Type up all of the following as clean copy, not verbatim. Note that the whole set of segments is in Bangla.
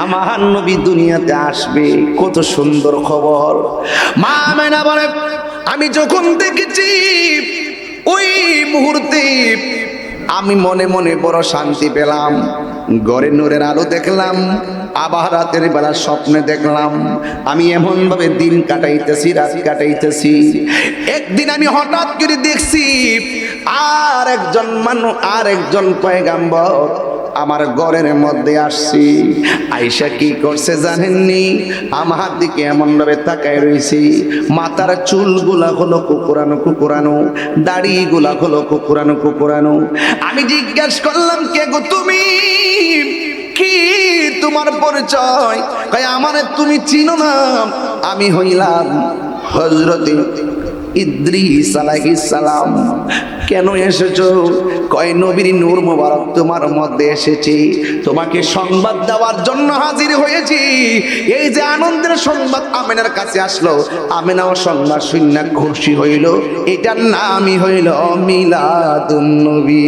আমার নবী দুনিয়াতে আসবে, কত সুন্দর খবর। মা আমেনা বলে, আমি যখন দেখেছি ওই মুহূর্তে আমি মনে মনে বড় শান্তি পেলাম। ঘরে নূরের আলো দেখলাম, আবার রাতের বেলা স্বপ্নে দেখলাম আমি এমন ভাবে দিন কাটাইতেছি, রাত কাটাইতেছি। একদিন আমি হঠাৎ করে দেখছি আর একজন পয়গাম্বর আমার ঘরের মধ্যে আসছি। আয়েশা কি করছে জানেননি? আমার দিকে এমন ভাবে তাকায় রয়েছি, মাথার চুলগুলা হলো কুকুরানো কুকুরানো, দাড়িগুলা হলো কুকুরানো কুকুরানো। আমি জিজ্ঞাসা করলাম, কে গো তুমি? কি তোমার পরিচয়? কয়, আমারে তুমি চিনো না? আমি হইলাম হযরত ইদ্রিস আলাইহিস সালাম। কেন এসেছো? কয়, নবীর নূর মুবারক তোমার মধ্যে এসেছি, তোমাকে সংবাদ দেওয়ার জন্য হাজির হয়েছি। এই যে আনন্দের সংবাদ আমেনার কাছে আসলো, আমেনাও সংবাদ শুনে খুশি হইল। এটার নামই হইল মিলাদুন নবী।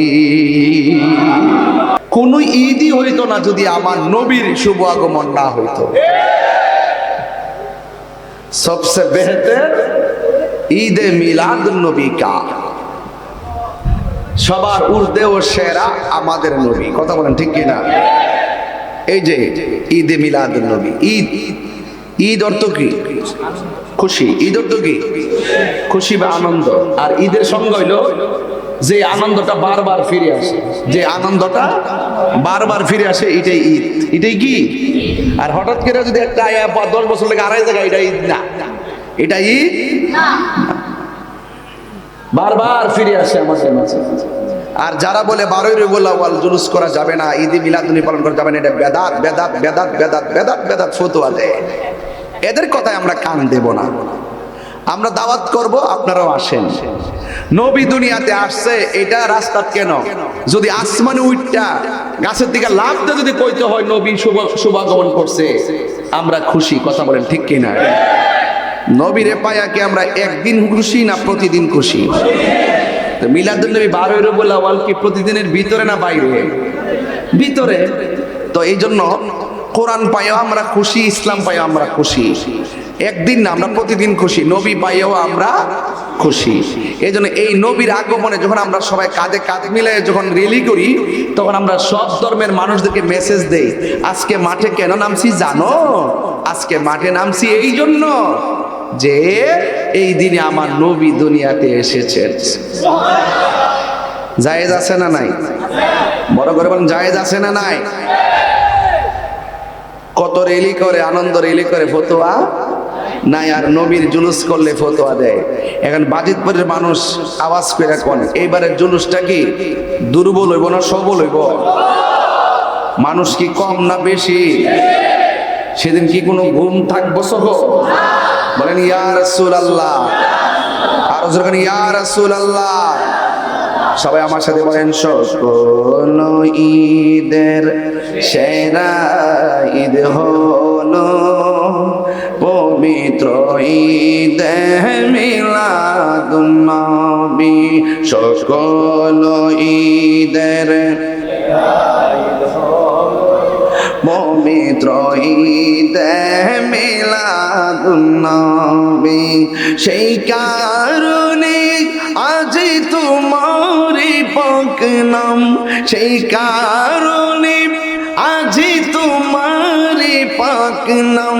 কোন ঈদই হইতো না যদি আমার নবীর শুভ আগমন না হইতো। সবচেয়ে বেহতর ঈদে মিলাদুন নবী কা, সবার ঊর্ধ্বে ও সেরা আমাদের নবী। কথা বলেন ঠিক কিনা? এই যে ঈদে মিলাদুন নবী, ঈদ অর্থ কি? খুশি। ঈদ অর্থ কি? খুশি বা আনন্দ। আর ঈদের সঙ্গে হইল যে আনন্দটা বারবার ফিরে আসে, যে আনন্দটা বারবার ফিরে আসে, এটাই ঈদ। এটাই কি? আর হঠাৎ করে যদি একটা 10 বছর লাগে আড়াই জায়গায়, এটা ঈদ না। এটা ঈদ বারবার ফিরে আসে আমাদের মাঝে। আর যারা বলে 12ই রবিউল আউয়াল জুলুস করা যাবে না, ঈদে মিলাদুন্নবী পালন করা যাবে না, এটা বেদাত বেদাত বেদাত বেদাত বেদাত বেদাত ফতোয়া দেয়। এদের কথায় আমরা কান দেব না। আমরা দাওয়াত করব, আপনারাও আসেন। নবী দুনিয়াতে আসছে, এটা রাস্তা কেন? যদি আসমানে উঠটা গাছের দিকে লাফ দিয়ে যদি কইতে হয় নবী শুভাগমন করছে, আমরা খুশি। কথা বলেন ঠিক কিনা? নবীরে পায়া কি আমরা একদিন খুশি না প্রতিদিন খুশি? তো মিলাদুন নবী 12ই রবিউল আউয়াল কি প্রতিদিনের ভিতরে না বাইরে? ভিতরে। তো এই জন্য কোরআন পাইও আমরা খুশি, ইসলাম পাইও আমরা খুশি। একদিন না, আমরা প্রতিদিন খুশি। নবী পাইও আমরা খুশি। এই জন্য এই নবীর আগমনে যখন আমরা সবাই কাঁধে কাঁধ মিলে যখন রেলি করি, তখন আমরা সব ধর্মের মানুষদেরকে মেসেজ দেই, আজকে মাঠে কেন নামছি জানো? আজকে মাঠে নামছি এই জন্য যে এই দিনে আমার নবী দুনিয়াতে এসেছেন। জায়েজ আছে না নাই? বড় করে বলেন, জায়েজ আছে না নাই? কত রেলি করে, আনন্দ রেলি করে, ফতোয়া নাই। আর নবীর জুলুস করলে ফতোয়া দেয়। এখন বাজিতপুরের মানুষ আওয়াজ করে কোন এইবারের জুলুসটা কি দুর্বল হইব না সবল হইব? মানুষ কি কম না বেশি? সেদিন কি কোনো ঘুম থাকবো? সহ বলেন ইয়া রাসূলুল্লাহ। আর যখন ইয়া রাসূলুল্লাহ, সবাই আমার সাথে বলেন, সকল ঈদের সেরা ঈদ হলো পবিত্র ঈদে মিলাদুন নবী। সকল ঈদের পবিত্র ঈদে মিলাদুন নবী। সেই কারণে আজি তোমারি পাক নাম, সেই কারণে আজি তোমারি পাক নাম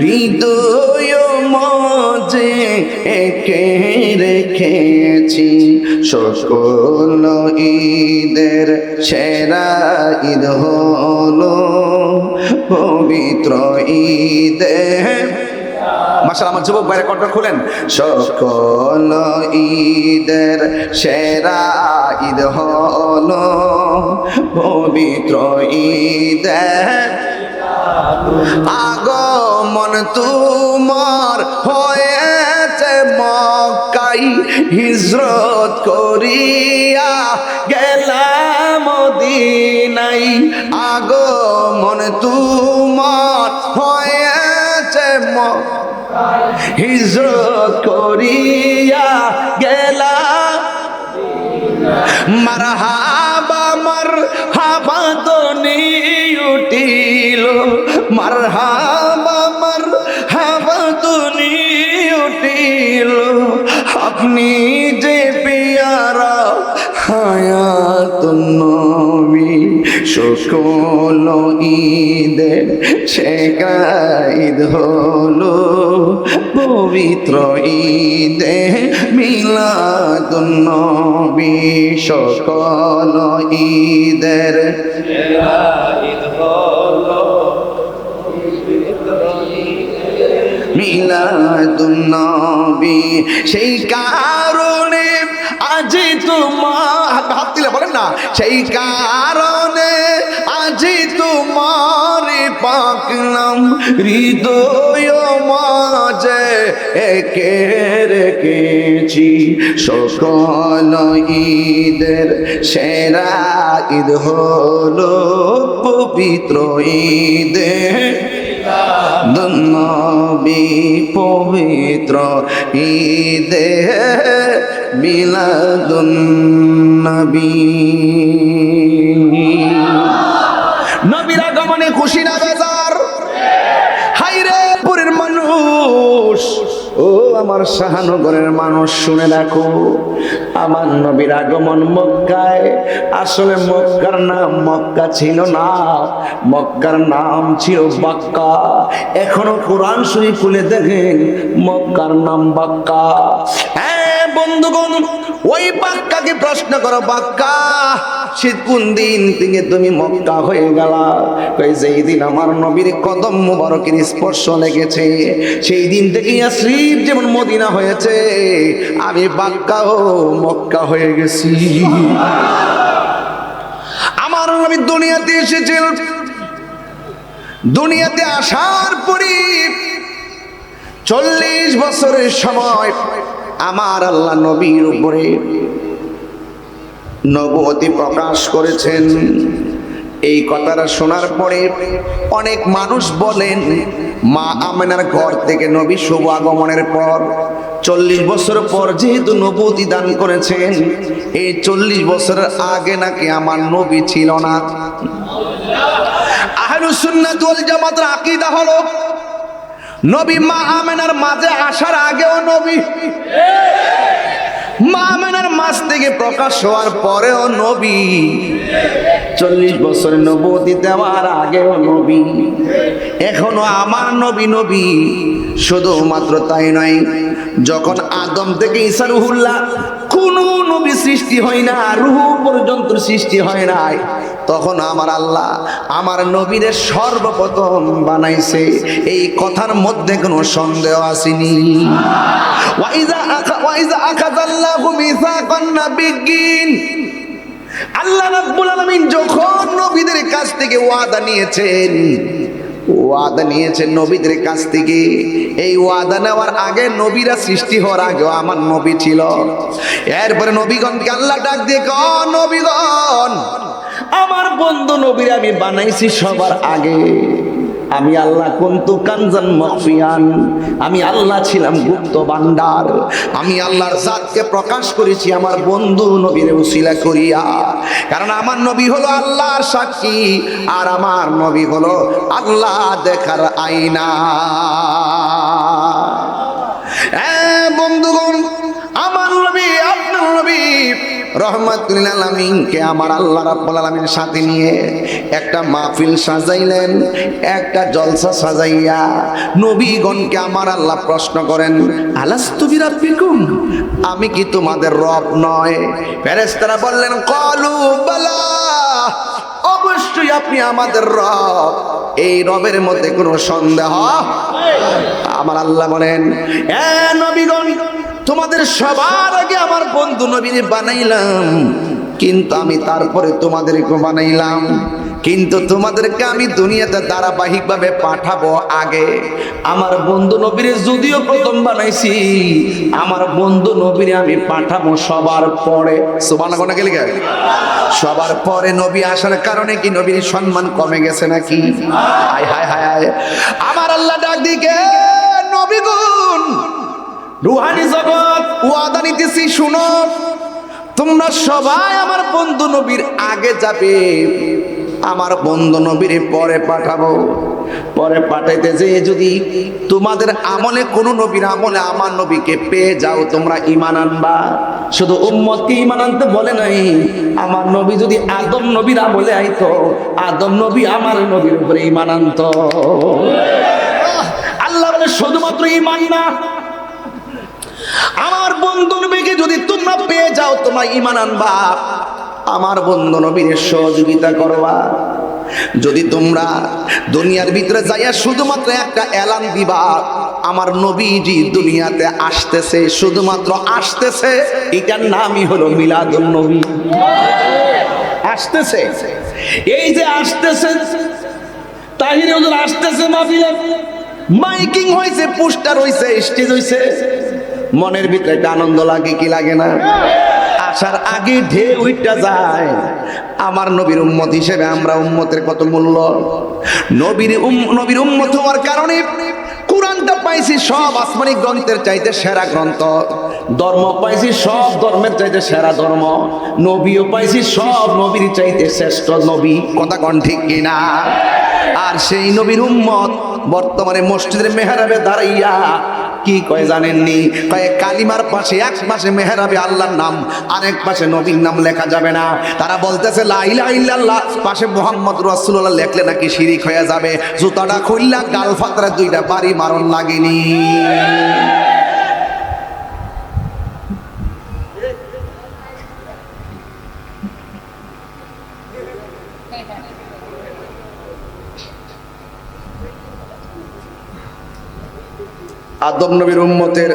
হৃদয় মাঝে একে রেখেছি। সকল ঈদের সেরা ঈদ হলো পবিত্র ঈদে। মাশাআল্লাহ, আমার যুবক ভাইরা কণ্ঠ খুলেন। সকল ঈদের সেরা ঈদ হলো পবিত্র ঈদে। আগমন তোমার হয়েছে মক্কায়, হিজরত করিয়া গেলাম মদিনায়। আগমন তোমার হয়েছে মক্কায়, হিজরত করিয়া গেলাম। মারহাবা মারহাবা ধ্বনি উঠি উঠিল, মারহাবা ধ্বনি উঠিল, আপনি যে পেয়ারা হায়াতুন নবী। সকল ঈদের সেরা ঈদ হলো পবিত্র ঈদে মিলাদুন নবী। সকল ঈদের সেরা ঈদ হলো মিলাদুন নবী। সেই কারণে আজ তোমার হাত দিলে বলেন না, সেই কারণে আজ তোমার পাকলাম হৃদয় মাঝে একে রেখেছি। সকল ঈদের সেরা ঈদ হলো পবিত্র ঈদে নবী। পবিত্র ঈদে মিলাদুন নবী। নবীর আগমনে খুশি না বেজার? হায়রে পুরীর মানুষ, ও আমার শাহনগরের মানুষ, শুনে রাখো, আমার নবীর আগমন মক্কায়। আসলে মক্কার নাম মক্কা ছিল না, মক্কার নাম ছিল বাক্কা। এখনো কোরআন শরীফ খুলে দেখেন, মক্কার নাম বাক্কা। হ্যাঁ বন্ধুগণ, ওই বাক্কাকে প্রশ্ন করো, বাক্কা সে কোন দিন থেকে তুমি মক্কা হয়ে গেলা? যেই দিন আমার নবীর কদম মুবারকের স্পর্শ লেগেছে, সেই দিন থেকে ইয়াসরিব যেমন মদিনা হয়েছে, আমি বাক্কাও মক্কা হয়ে গেছি। আমার নবী দুনিয়াতে এসেছিল, দুনিয়াতে আসার পরে 40 বছরের সময় আমার আল্লাহ নবীর উপরে নবুয়তি প্রকাশ করেছেন। এই কথাটা শোনার পরে অনেক মানুষ বলেন, মা আমেনার ঘর থেকে নবী শুভ আগমনের পর 40 বছর পর যেহেতু নবুয়তি দান করেছেন, এই 40 বছরের আগে নাকি আমার নবী ছিল না। আহলুস সুন্নাত ওয়াল জামাতের আকীদা হলো, নবী মা আমেনার মাঝে আসার আগেও নবী, মা আমেনার মাঝ থেকে প্রকাশ হওয়ার পরেও নবী, 40 বছর নবুয়তি দেওয়ার আগেও নবী, এখনো আমার নবী নবী। শুধুমাত্র তাই নয়, যখন আদম থেকে ঈসা রুহুল্লাহ কোনো নবী সৃষ্টি হয় না, রূহ পর্যন্ত সৃষ্টি হয় নাই, তখন আমার আল্লাহ আমার নবীরে সর্বপ্রথম বানাইছে। এই কথার মধ্যে কোনো সন্দেহ আসেনি। ওয়াইজা আখাযাল্লাহু মিসাকান নাবিয়্যিন, আল্লাহ রাব্বুল আলামিন যখন নবীদের কাছ থেকে ওয়াদা নিয়েছেন, ওয়াদা নিয়েছেন নবীদের কাছ থেকে, এই ওয়াদা নেওয়ার আগে নবীরা সৃষ্টি হওয়ার আগেও আমার নবী ছিল। এরপরে নবীগণকে আল্লাহ ডাক দিয়ে কয়, নবীগণ, আমার বন্ধু নবীরা আমি বানাইছি সবার আগে। আমি আল্লাহ কুনতু কানজান মখফিয়ান, আমি আল্লাহ ছিলাম গুপ্ত ভান্ডার। আমি আল্লাহর জাতকে প্রকাশ করেছি আমার বন্ধু নবীর উসিলা করিয়া, কারণ আমার নবী হলো আল্লাহর সাক্ষী, আর আমার নবী হলো আল্লাহ দেখার আয়না। বন্ধুগণ, আমার নবী, আপনার নবী রহমাতুল আলামিনকে আমার আল্লাহ রাব্বুল আলামিনের সাথে নিয়ে একটা মাহফিল সাজাইলেন, একটা জলসা সাজাইয়া নবীগণকে আমার আল্লাহ প্রশ্ন করেন, আলাস্তু বিরাব্বিকুম, আমি কি তোমাদের রব নয়? ফেরেশতারা বললেন, ক্বালু বালা, অবশ্যই আপনি আমাদের রব, এই রবের মধ্যে কোনো সন্দেহ। আমার আল্লাহ বলেন, এ নবীগণ, তোমাদের সবার আগে আমার বন্ধু নবীরে বানাইলাম, কিন্তু আমি তারপরে তোমাদেরকে বানাইলাম, কিন্তু তোমাদেরকে আমি দুনিয়াতে ধারাবাহিকভাবে পাঠাবো আগে। আমার বন্ধু নবীরে যদিও প্রথম বানাইছি, আমার বন্ধু নবীরে আমি পাঠাবো সবার পরে। সুবহানাল্লাহ কোন গেলে সবার পরে নবী আসার কারণে কি নবীর সম্মান কমে গেছে নাকি? হায় হায় হায়, আমার আল্লাহ ডাক দিকে, নবীগণ, রুহানি জগৎ ওয়াদা নিতেছি, শুনো, তোমরা সবাই আমার বন্ধু নবীর আগে যাবে, আমার বন্ধু নবীর পরে পাঠাবো। পরে পাঠাইতে যে যদি তোমাদের আমলে কোন নবীর আমলে আমার নবীকে পেয়ে যাও, তোমরা ঈমান আনবা। শুধু উম্মতকে ঈমান আনতে বলে নাই, আমার নবী যদি আদম নবীর আমলে আইতো, আদম নবী আমার নবীর উপরে ঈমান আনতো। আল্লাহ বলে শুধুমাত্র ঈমান না, আমার বন্ধু নবীকে যদি তোমরা পেয়ে যাও, তোমরা ঈমান আনবা, আমার বন্ধু নবীর সহযোগিতা করবা। যদি তোমরা দুনিয়ার ভিতরে যাইয়া শুধুমাত্র একটা এলান দিবা, আমার নবীজি দুনিয়াতে আসতেছে, শুধুমাত্র আসতেছে, এটার নামই হলো মিলাদুন নবী। আসতেছে, এই যে আসতেছে, তাহির হুজুর আসতেছে, মাহফিলে মাইকিং হয়েছে, পোস্টার হয়েছে, স্টেজ হয়েছে, মনের ভিতরে একটা আনন্দ লাগে কি লাগে না? আসার আগে ঢেউ উইটা যায়। আমার নবীর উম্মত হিসেবে আমরা উম্মতের কত মূল্য। নবীর উম্মত হওয়ার কারণে কোরআনটা পাইছি সব আসমানি গ্রন্থের চাইতে সেরা গ্রন্থ, ধর্ম পাইছি সব ধর্মের চাইতে সেরা ধর্ম, নবীও পাইছি সব নবীর চাইতে শ্রেষ্ঠ নবী। কথা কোন ঠিক কিনা? আর সেই নবীর উম্মত বর্তমানে মসজিদের মেহরাবে দাঁড়াইয়া কি কয় জানেননি? কয় কালিমার পাশে এক পাশে মেহরাবে আল্লাহর নাম, আরেক পাশে নবীর নাম লেখা যাবে না। তারা বলতেছে লা ইলাহা ইল্লাল্লাহ, পাশে মুহাম্মদ রাসূলুল্লাহ লেখলে নাকি শিরিক হয়ে যাবে। জুতাটা খুললা গাল ফাতরা দুইটা বাড়ি মারণ লাগেনি। আদম নবীর উম্মতের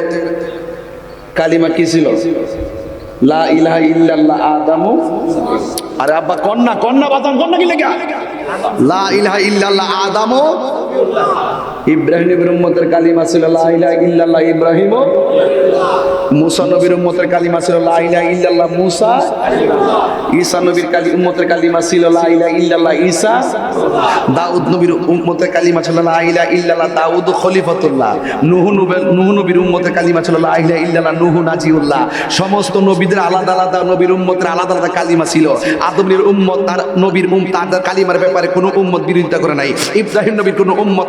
কালিমা কি ছিল? লা ইলাহা ইল্লাল্লাহ আদামু। আরে আব্বা কন্যা বাতান কন্যা কি লেখা? লা ইলাহা ইল্লাল্লাহ আদামু। ইব্রাহিম নবীর উম্মতের কালিমা ছিল লা ইলাহা ইল্লাল্লাহ ইব্রাহিম। মুসা নবীর উম্মতের কালিমা ছিল লা ইলাহা ইল্লাল্লাহ মুসা। ঈসা নবীর উম্মতের কালিমা ছিল লা ইলাহা ইল্লাল্লাহ ঈসা। দাউদ নবীর উম্মতের কালিমা ছিল লা ইলাহা ইল্লাল্লাহ দাউদ খলিফাতুল্লাহ। নূহ নবীর উম্মতের কালিমা ছিল লা ইলাহা ইল্লাল্লাহ নূহ নাজিউল্লাহ। সমস্ত নবীদের আলাদা আলাদা, নবীর উম্মতের আলাদা আলাদা কালিমা ছিল। আদমের উম্মত তার নবীর তাদের কালিমার ব্যাপারে কোনো উম্মত বিরোধিতা করে নাই। ইব্রাহিম নবীর কোনো উম্মত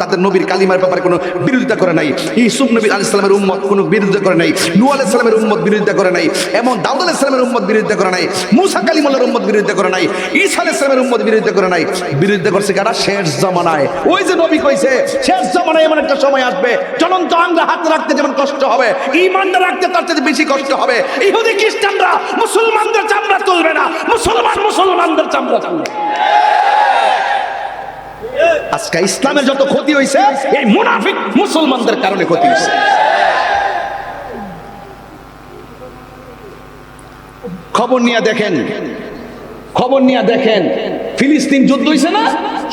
তাদের নবীর কালিমার ব্যাপারে কোনো বিরোধিতা করে নাই। ইউসুফ নবী আলাইহিস সালামের উম্মত কোনো বিরোধিতা করে নাই। নূহ আলাইহিস সালামের উম্মত বিরোধিতা করে নাই। এবং দাউদ আলাইহিস সালামের উম্মত বিরোধিতা করে নাই। মুসা কালিমুল্লাহর উম্মত বিরোধিতা করে নাই। ঈসা আলাইহিস সালামের উম্মত বিরোধিতা করে নাই। বিরোধিতা করছে কারা? শেষ জামানায়। ওই যে নবী কইছে শেষ জামানায় এমন একটা সময় আসবে, জ্বলন্ত আঙ্গা হাত রাখতে যেমন কষ্ট হবে, ঈমানটা রাখতে তার চেয়ে বেশি কষ্ট হবে। ইহুদি খ্রিস্টানরা মুসলমানদের চামড়া তুলবে না, মুসলমানদের চামড়া তুলবে। আজকে ইসলামের যত ক্ষতি হয়েছে এই মুনাফিক মুসলমানদের কারণে ক্ষতি হয়েছে। খবর নিয়ে দেখেন ফিলিস্তিন যুদ্ধ হয়েছে না,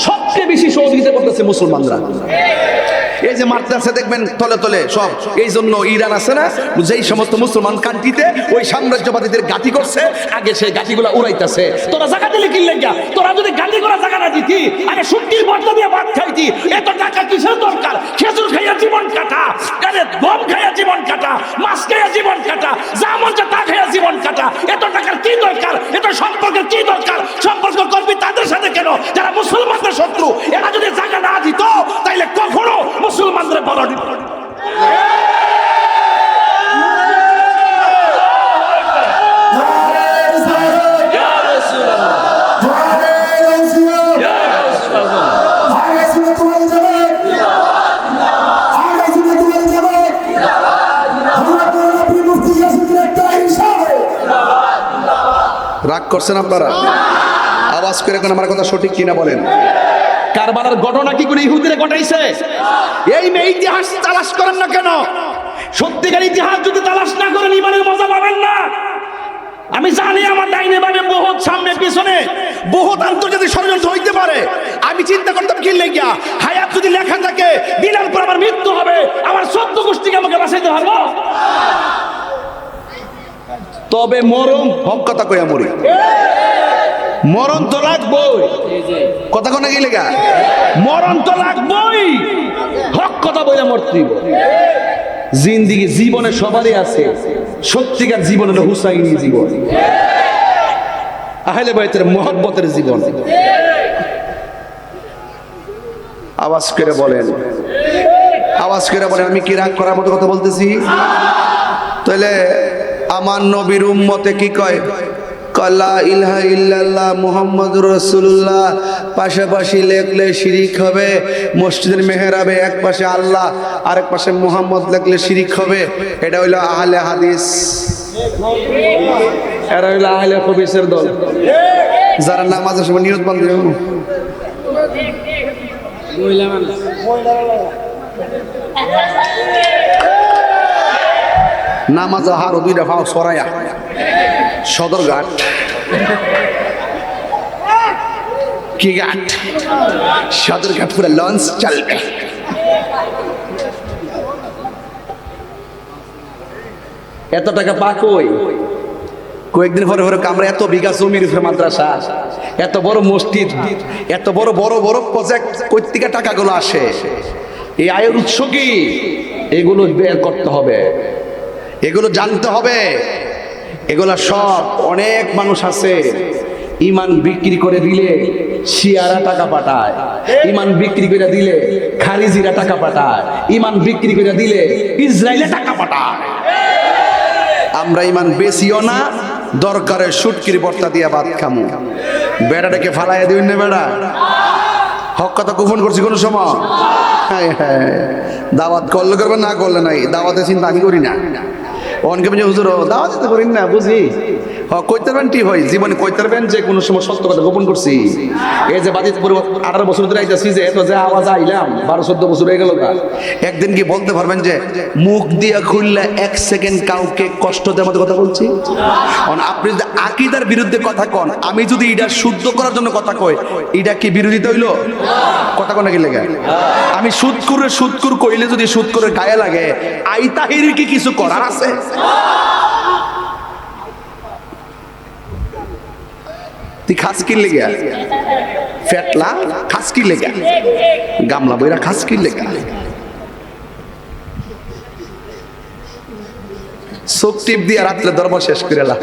সবচেয়ে বেশি সহযোগিতা করতেছে মুসলমানরা। এই যে মারতেছে দেখবেন তলে তলে সব। এই জন্য ইরান আছে না, যেই সমস্ত মুসলমান কান্ট্রিতে ওই সাম্রাজ্যবাদীদের গাঁথি করছে, আগে সেই গাঁথিগুলা উড়াইতেছে। তোরা জায়গা দিলে কি লেগা? তোরা যদি গাঁথি করা জায়গা না দিতি, আগে শুটকির বটলা দিয়ে ভাত খাইতি। এত টাকা কিসের দরকার? খেজুর খাইয়া জীবন কাটা, গম খাইয়া জীবন কাটা, মাছ খাইয়া জীবন কাটা, যা মন চায় তা খাইয়া জীবন কাটা। এত টাকার কি দরকার? এত সম্পর্কের কি দরকার? সম্পর্ক করবি তাদের সাথে কেন যারা মুসলমানদের শত্রু। এরা যদি জায়গা না দিত তাইলে কখনো মুসলমানদের বড় দিত। রাগ করছেন আপনারা? আওয়াজ করে এখন আমার কথা সঠিক কিনা বলেন। কারবালার ঘটনা কি করে ইহুদিরা ঘটাইছে? এই ইতিহাস তালাশ করেন না কেন? সত্যিকার ইতিহাস যদি তালাশ না করেন ইমানের মজা পাবেন না। আমি জানি আমার ডাইনে বামে বহুত সামনে পিছনে বহুত আন্তর্জাতিক ষড়যন্ত্র হইতে পারে। আমি চিন্তা করতাম কি লেগিয়া হায়াত যদি লেখা থাকে দিনের পর আমার মৃত্যু হবে, আমার 14 গোষ্ঠীকে আমাকে বাঁচাইতে পারবো। তবে মরণ হক কথা কইয়া মরি, মরণ তো লাগবই। কথা কোন কি লেগা? মরণ তো লাগবই, হক কথা বইলা মরতে। জিন্দিগি জীবনে সবারই আছে, সত্যিকার জীবন হলো হুসাইনি জীবন। আহলে বাইতের মুহাব্বতের জীবন। আওয়াজ করে বলেন, আওয়াজ করে বলেন, আমি কি রাগ করার মতো কথা বলতেছি? তাহলে আমার নবীর উম্মতে কি কয়? লা ইলাহা ইল্লাল্লাহ মুহাম্মাদুর রাসূলুল্লাহ পাশাপাশি লেখলে শিরিক হবে। মসজিদের মেহরাবে এক পাশে আল্লাহ আরেক পাশে মুহাম্মদ লেখলে শিরিক হবে। এটা হইলো আহলে হাদিস, এরা হইলো আহলে হাদিসের দল, যারা নামাজের সময় নিয়ত বাঁধে। নামাজ হারো দুইটা ভাও সরাইয়া সদরঘাট, কি ঘাট? সদরঘাট পুরো লঞ্চ চলবে। এত টাকা পা কই? কয়েকদিন পরে পরে আমরা এত বিঘা জমির উপরে মাদ্রাসা, এত বড় মসজিদ, এত বড় বড় বড় প্রজেক্ট, কই থেকে টাকাগুলো আসে? এই আয়ের উৎস কি? এগুলো বের করতে হবে, এগুলো জানতে হবে। এগুলা সব অনেক মানুষ আছে ইমান বিক্রি করে দিলে শিয়ারা টাকা পাঠায়, ইমান বিক্রি করে দিলে খারিজিরা টাকা পাঠায়, ইমান বিক্রি করে দিলে ইসরায়েলে টাকা পাঠায়। আমরা ইমান বেশিও না, দরকারে শুটকির বর্তা দিয়া ভাত খামু। বেড়াটাকে ফালাইয়া দিবেন না বেড়া? হক কথা গোপন করছি কোন সময়? হ্যাঁ হ্যাঁ, দাওয়াত করলে করবেন, না করলে নাই। দাওয়াতের চিন্তা আমি করি না। অনেকে বলছে হুজুর দাওয়াত তো করেন না, বুঝি কইতে পারবেন ঠিক হয়, জীবনে কইতে পারবেন যে কোনো সময় সত্য কথা গোপন করছি। এই যে বাদিত 18 বছর ধরে আইতাছি, যে এত যে আওয়াজ আইলাম 12-14 বছর হয়ে গেল। একদিন কি বলতে পারবেন যে মুখ দিয়া খুললে 1 সেকেন্ড কাউকে কষ্ট দেওয়ার মতো কথা বলছি? আপনি যদি আকীদার বিরুদ্ধে কথা কন, আমি যদি এটা শুদ্ধ করার জন্য কথা কই, এটা কি বিরোধিতা হইল? কথা কোন কি লাগে? আমি সুদকুর কইলে যদি সুদকুরের গায়ে লাগে, আইতাহিরির কি কিছু করার আছে? তুই খাস কি লেগে ফেটলা, খাস কি লেগে গামলা বইরা, খাস কি লেগে চোখ টিপ দিয়ে রাত্রে দরবার শেষ করে এলা।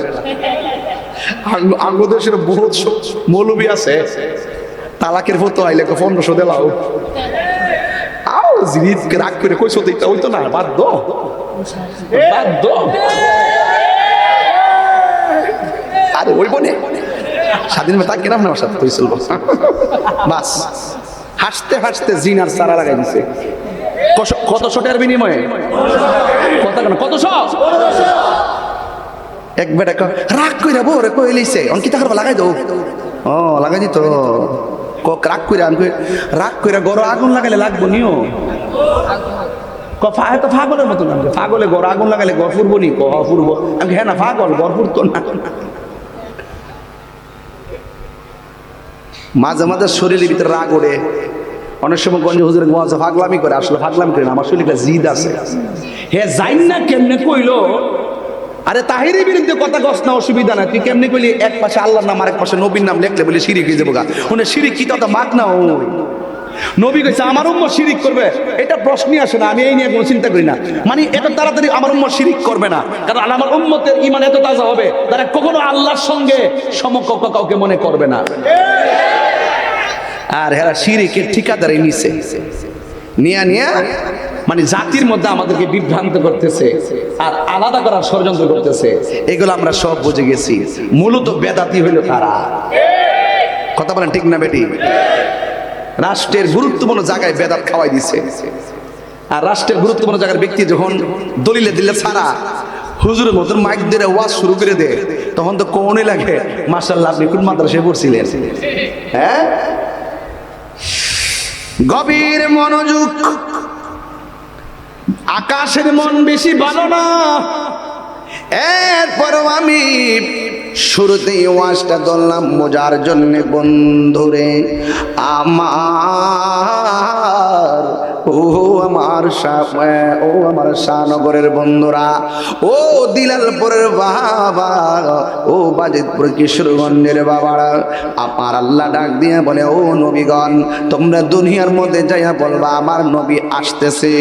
দেশের বহুত মৌলবী আছে, তালাকের ফটো আইলে 1500 দেলাও। আও জিনিস রাগ করে কইছো দিতে হইতো না, বাধ্য বাধ্য। আরে ওই বনে স্বাধীন মেয়ে তাকে নাম আমার সাথে হয়েছিল, বাস হাসতে হাসতে জিনার সারা লাগাই দিছে। কত শটের বিনিময়ে? কত শট? এক বেটা রাগ কইরা বরে কই লইছে, অঙ্কিতা করবা লাগাই দাও। ও লাগাই দিত রাগ কইরা, আমি রাগ কইরা গড় আগুন লাগাইলে লাগবো নিও। তো পাগলের মতো নাম, পাগলে গড় আগুন লাগাইলে গড় ফুরবো নি? ফুরবো। আমি হ্যাঁ না, পাগল গড় ফুরতো না। মাঝে মাঝে শরীরের ভিতরে রাগ ওঠে, অনেক সময় গঞ্জ হুজুরের ওয়াজে পাগলামি করে। আসলে পাগলামি করে না, আমার শরীরে জিদ আছে। হে যাইন না কেমনে কইলো? আরে তাহিরের বিরুদ্ধে কথা কস না, অসুবিধা নাই। তুই কেমনে কইলি এক পাশে আল্লাহর নাম আরেক পাশে নবীর নাম লেখলে বলে শিরিক হয়ে যাবো গা? উনি শিরিক কি তা মাগ না? ওই নবী কইছে আমার উম্মত শিরিক করবে, এটা প্রশ্নই আসে না। আমি এই নিয়ে কোনো চিন্তা করি না, মানে এত তাড়াতাড়ি আমার উম্মত শিরিক করবে না, কারণ আমার উম্মতের ঈমান এত তাজা হবে তারা কখনো আল্লাহর সঙ্গে সমকক্ষ কাউকে মনে করবে না। আর এরা শিরিকের ঠিকাদারি নিছে, নিয়া মানে জাতির মধ্যে আমাদেরকে বিভ্রান্ত করতেছে আর আলাদা করার ষড়যন্ত্র করতেছে। এগুলো আমরা সব বুঝে গেছি। মূলত বেদাতি হইল তারা। কথা বলেন ঠিক না বেটি? রাষ্ট্রের গুরুত্বপূর্ণ জায়গায় বেদাত খাওয়াই দিছে। আর রাষ্ট্রের গুরুত্বপূর্ণ জায়গার ব্যক্তি যখন দলিলে দিলে ছাড়া হুজুরের মতন মাইক দিয়ে ওয়াজ শুরু করে দেয়, তখন তো কোনই লাগে মাশাআল্লাহ আপনি কোন মাদ্রাসায় পড়ছিলেন? হ্যাঁ, গভীর মনোযোগ। আকাশের মন বেশি ভালো না। এরপরও আমি শুরুতেই ওয়াজটা ধরলাম মজার জন্য। বন্ধুরে আমার, ও আমার আমার শাহনগরের বন্ধুরা, ও দিলালপুরের বাবা, ও বাজিতপুর কিশোরগঞ্জের বাবারা, আমার আল্লাহ ডাক দিয়ে বলে, ও নবীগণ, তোমরা দুনিয়ার মধ্যে যাইয়া বলবা আমার নবী আসতেছে।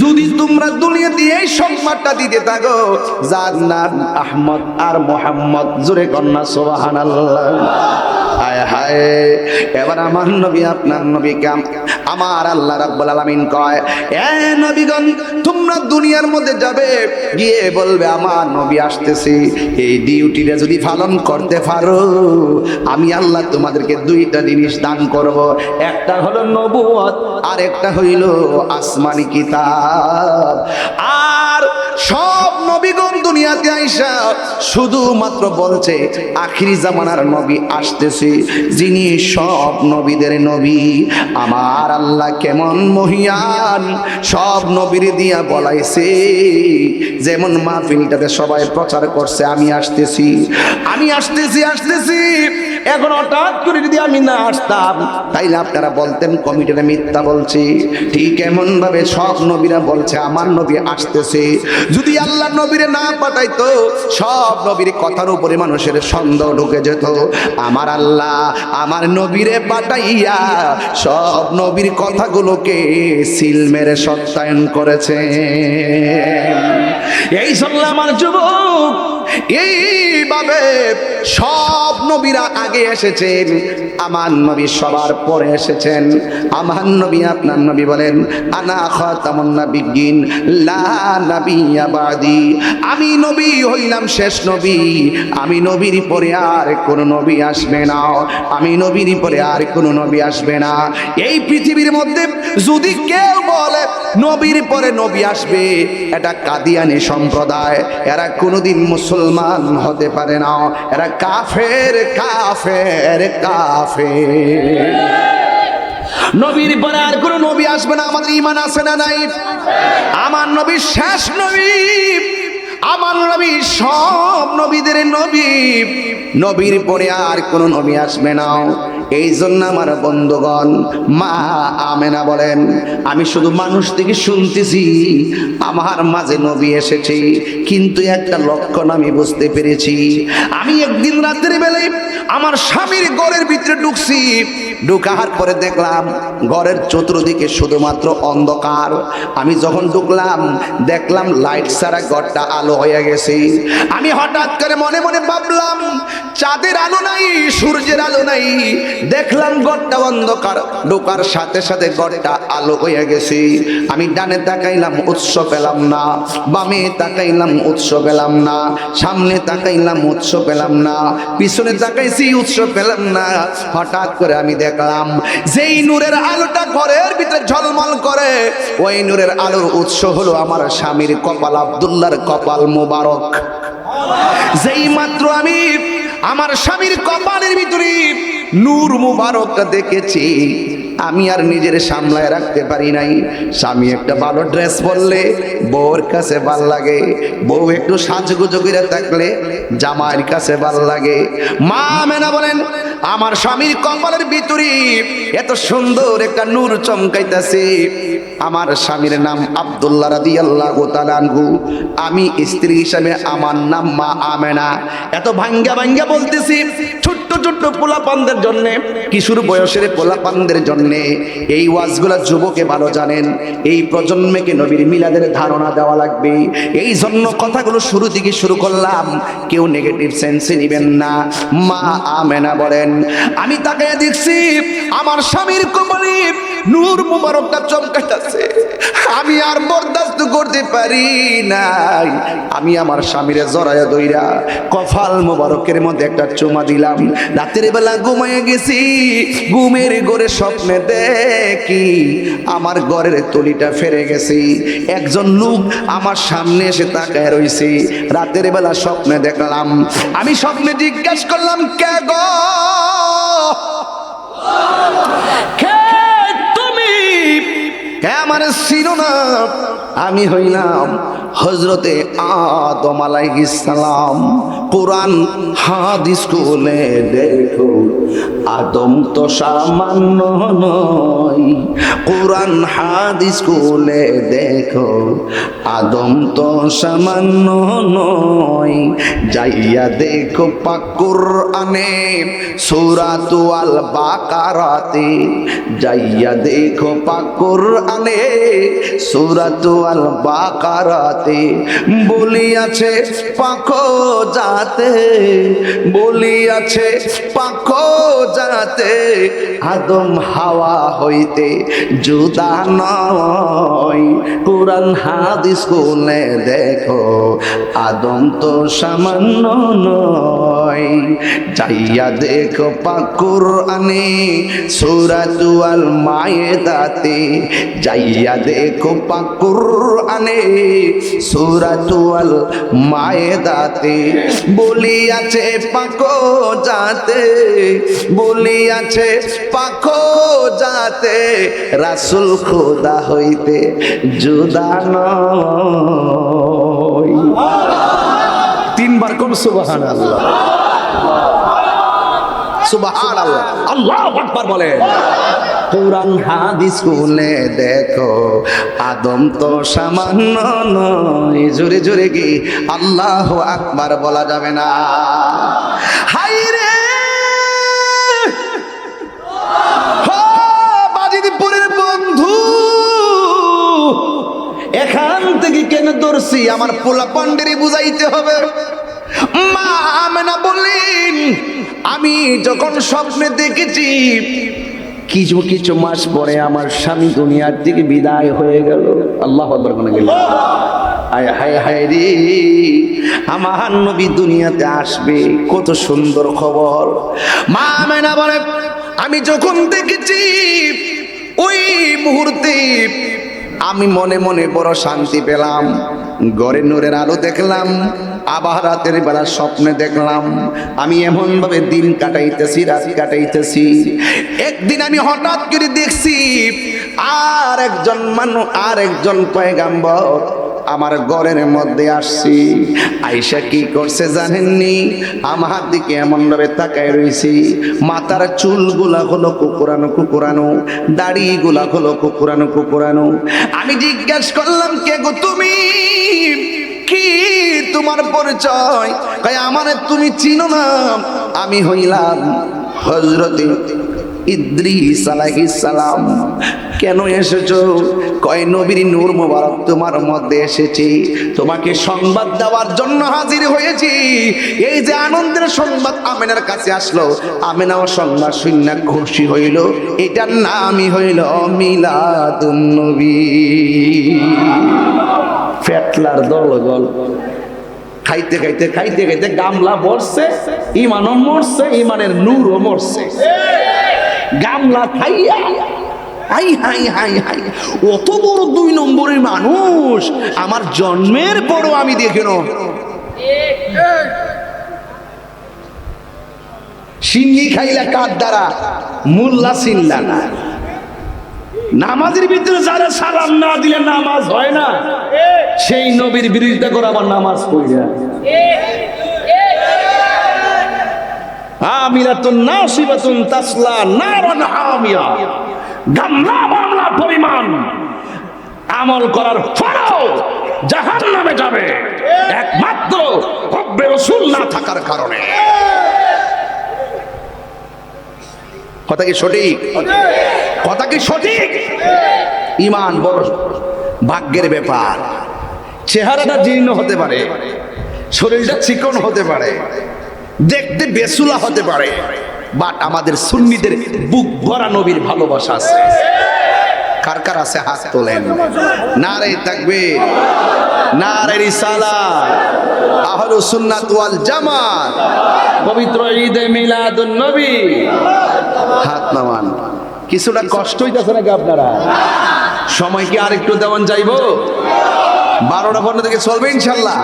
যদি তোমরা দুনিয়া দিয়ে এই সংবাদটা দিতে থাকো, যার নাম আহমদ আর মোহাম্মদ, জোরে কন্যা সুবহানাল্লাহ। হায় হায়, এবার আমার নবী আপনার নবীকে আমার আল্লাহ রাব্বুল আলামিন কয়, এ নবীগণ, তোমরা দুনিয়ার মধ্যে যাবে, গিয়ে বলবে আমার নবী আসতেছে। এই ডিউটিটা যদি পালন করতে পারো, আমি আল্লাহ তোমাদেরকে দুইটা জিনিস দান করব। একটা হলো নবুয়ত, আর একটা হইল আসমানি কিতাব। আর সব নবীগণ দুনিয়াতে আইসা শুধুমাত্র বলছে আখিরি জামানার নবী আসতেছে, যিনি সব নবীদের নবী। আমার আল্লাহ কেমন মহিয়ান, সব নবীর দিয়া বলাইছে। যেমন মাহফিলটাতে সবাই প্রচার করছে আমি আসতেছি, আমি আসতেছি আসতেছি, এখন হঠাৎ করে যদি আমি না আসতাম, তাইলে আপনারা বলতেন কমিটিরা মিথ্যা বলছি। ঠিক এমন ভাবে সব নবীরা বলছে আমার নবী আসতেছে। যদি আল্লাহ নবীরে না পাঠাইতো, সব নবীর কথার উপরে মানুষের সন্দেহ ঢুকে যেত। আমার আল্লাহ আমার নবীরে পাঠাইয়া সব নবীর কথাগুলোকে সিল মেরে সত্যায়ন করেছে। এই জন্য আমার যুবক, এইভাবে সব নবীরা আগে এসেছেন, আমার নবী সবার পরে এসেছেন। আমার নবী আপনার নবী বলেন, আনা খাতামুন নাবিয়্যিন লা নাবিয়্যা বাদি, আমি নবী হইলাম শেষ নবী, আমি নবীর পরে আর কোন নবী আসবে না, আমি নবীর পরে আর কোন নবী আসবে না। এই পৃথিবীর মধ্যে যদি কেউ বলে নবীর পরে নবী আসবে, এটা কাদিয়ানি সম্প্রদায়, এরা কোনোদিন মুসলমান হতে পারে না, এরা কাফের কাফের কাফের। নবীর পরে আর কোন নবী আসবে না, আমাদের ঈমান আছে না নাই? আমার নবী শেষ নবী, আমার নবী সব নবীদের নবী, নবীর পরে আর কোন নবী আসবে না। এই জন্য আমার বন্ধুগণ, মা আমেনা বলেন, আমি শুধু মানুষ থেকে শুনতেছি আমার মাঝে নবী এসেছে, কিন্তু একটা লক্ষণ আমি বুঝতে পেরেছি। আমি একদিন রাতের বেলায় আমার স্বামীর ঘরের ভিতরে ঢুকছি, ঢুকার পরে দেখলাম ঘরের চতুর্দিকে শুধুমাত্র অন্ধকার। আমি যখন ঢুকলাম দেখলাম লাইট ছাড়া ঘরটা আলো হয়ে গেছে। আমি হঠাৎ করে মনে মনে ভাবলাম, চাঁদের আলো নাই, সূর্যের আলো নাই, দেখলাম ঘরটা অন্ধকার, ঢোকার সাথে সাথে ঘরটা আলো হয়ে গেছে। আমি ডানে তাকাইলাম, উৎস পেলাম না, বামে তাকাইলাম, উৎস পেলাম না, সামনে তাকাইলাম, উৎস পেলাম না, পিছনে তাকাইছি, উৎস পেলাম না। হঠাৎ করে আমি দেখলাম যেই নূরের আলোটা ঘরের ভিতরে ঝলমল করে, ওই নূরের আলোর উৎস হলো আমার স্বামীর কপাল, আব্দুল্লাহর কপাল মুবারক। যেই মাত্র আমি আমার স্বামীর কপালের ভিতরে নূর মুবারকটা দেখেছি, আমি আর নিজের সামলায় রাখতে পারি নাই। স্বামী একটা ভালো ড্রেস পরলে বউর কাছে ভাল লাগে, বউ একটু সাজগুজো করে থাকলে জামাইয়ের কাছে ভাল লাগে। মা আমেনা বলেন, আমার স্বামীর কপালের ভিতরে এত সুন্দর একটা নূর চমকাইতেছে। আমার স্বামীর নাম আব্দুল্লাহ রাদিয়াল্লাহু তাআলা আনহু, আমি স্ত্রী হিসাবে আমার নাম মা আমেনা। এত ভাঙ্গা ভাঙ্গা বলতেছি ছোট্ট ছোট্ট পোলাপানদের জন্য, কিশোর বয়সের পোলাপানদের জন্য। এই ওয়াজগুলা যুবকে ভালো জানেন, এই প্রজন্মকে নবীর মিলাদের ধারণা দেওয়া লাগবে। এই জন্য কথাগুলো শুরু থেকে শুরু করলাম, কেউ নেগেটিভ সেন্সে নেবেন না। মা আমেনা বলেন, আমি তাকে দেখছি আমার স্বামীর কপালে নূর মুবারকটা চমকাইতেছে, আমি আর বরদাস্ত করতে পারি নাই। আমি আমার স্বামীরে জড়ায়া দইরা কপাল মুবারকের মধ্যে একটা চুমা দিলাম। রাতের বেলা ঘুমাইয়া গেছি, ঘুমের ঘরে স্বপ্নে দেখি আমার ঘরের তলিটা ফেরে গেছি, একজন লোক আমার সামনে এসে তাকায় রইছে। রাতের বেলা স্বপ্নে দেখলাম, আমি স্বপ্নে জিজ্ঞাসা করলাম, কে গো, কে তুমি, কে আমার চিনো না? আমি হইলাম হযরতে আদম আলাইহিস সালাম। কোরআন হাদিস খুলে দেখো, আদম তো সামান্য নয়। কোরআন হাদিস খুলে দেখো, আদম তো সামান্য নয়। যাইয়া দেখো পাক কোরআনে সূরাতু আল বাকারাতে, যাইয়া দেখো পাক কোরআনে সূরাতু আল বাকারাতে বলিয়াছে পাখো যাতে, বলিয়াছে পাখো যাতে আদম হাওয়া হইতে জুদা নয়। কোরআন হাদিস খুলে দেখো, আদম তো সামান্য নয়। যাইয়া দেখো পাক কোরআনে সূরাতু আল মায়েদাতে, যাইয়া দেখো পাক কোরআনে সূরাতু আল মায়েদাতে বলিয়াছে পাখো যাতে, বলিয়াছে পাখো যাতে রাসূল খোদা হইতে জুদা নয়। তিনবার কোন সুবহানাল্লাহ, সুবহানাল্লাহ, আল্লাহু আকবার বলেন। কোরআন হাদিস খুলে দেখো, আদম তো সামান্য নয়। জোরে জোরে কি আল্লাহু আকবার বলা যাবে না? হাই রে বাজিদপুরের বন্ধু, এখান থেকে কেন ধরছি আমার পোলা পান্ডেরি বুঝাইতে হবে। মা আমেনা বললেন, আমি যখন স্বপ্নে দেখেছি কিছু কিছু মাস পরে আমার স্বামী দুনিয়ার থেকে বিদায় হয়ে গেল। আল্লাহু আকবার কোন গেল। হায় হায় হায় রে, আমার নবী দুনিয়াতে আসবে, কত সুন্দর খবর। মা আমেনা বলে, আমি যখন দেখেছি ওই মুহূর্তে আমি মনে মনে বড় শান্তি পেলাম। ঘরে নূরের আলো দেখলাম, আবার রাতের বেলা স্বপ্নে দেখলাম আমি এমন ভাবে দিন কাটাইতেছি, রাত কাটাইতেছি। একদিন আমি হঠাৎ করে দেখছি আর একজন পয়গাম্বর আমার ঘরের মধ্যে আসছি। আয়েশা কি করছে জানেননি? আমার দিকে এমন ভাবে তাকায় রয়েছি, মাথার চুলগুলা হলো কুকুরানো কুকুরানো, দাড়িগুলা হলো কুকুরানো কুকুরানো। আমি জিজ্ঞাসা করলাম, কে গো তুমি? কি তোমার পরিচয়? কয় আমারে তুমি চিনো না? আমি হইলাম হযরতে ইদ্রিস আলাইহিস সালাম। কেন এসেছো? কয় নবীর নূর মোবারক তোমার মধ্যে এসেছি, তোমাকে সংবাদ দেওয়ার জন্য হাজির হয়েছি। এই যে আনন্দের সংবাদ আমেনার কাছে আসলো, আমেনাও সংবাদ শুনে খুশি হইল। এটার নামই হইল মিলাদুন নবী। ফেটলার দলগল খাইতে খাইতে খাইতে খাইতে গামলা ভরছে, ইমানও মরছে, ইমানের নূরও মরছে। গামলা খাইয়া হাই হাই হাই হাই, অত বড় 2 নম্বরের মানুষ আমার জন্মের পরও আমি দেখিনো। সিন্নি খাইলা কার দ্বারা? মোল্লা চিনলা না। নামাজের ভিতরে যারা সালাম না দিলে নামাজ হয় না, সেই নবীর বিরোধিতা করে আবার নামাজ পড়িয়া। আমিরাতুন নাসিবাতুন তাসলা নারান হামিয়া, গামলা বাংলা পরিমাণ আমল করার পরেও জাহান্নামে যাবে, একমাত্র হুব্বে রাসূল না থাকার কারণে। কথা কি সঠিক? কথা কি সঠিক? ঈমান বড় ভাগ্যের ব্যাপার। চেহারাটা জীর্ণ হতে পারে, শরীরটা চিকন হতে পারে, দেখতে বেসুলা হতে পারে, বাট আমাদের সুন্নিদের বুক ভরা নবীর ভালোবাসা আছে। কার কার আছে হাত তোলেন। নারে তাকবীর, নারে রিসালাত, আহলুস সুন্নাত ওয়াল জামাত, পবিত্র ঈদে মিলাদুন নবী। হাত নামান। কিছুটা কষ্ট হইতাছে নাকি আপনারা? সময় কি আরেকটু দেওয়ান যাইবো? 12টা 15 থেকে চলবে ইনশাল্লাহ।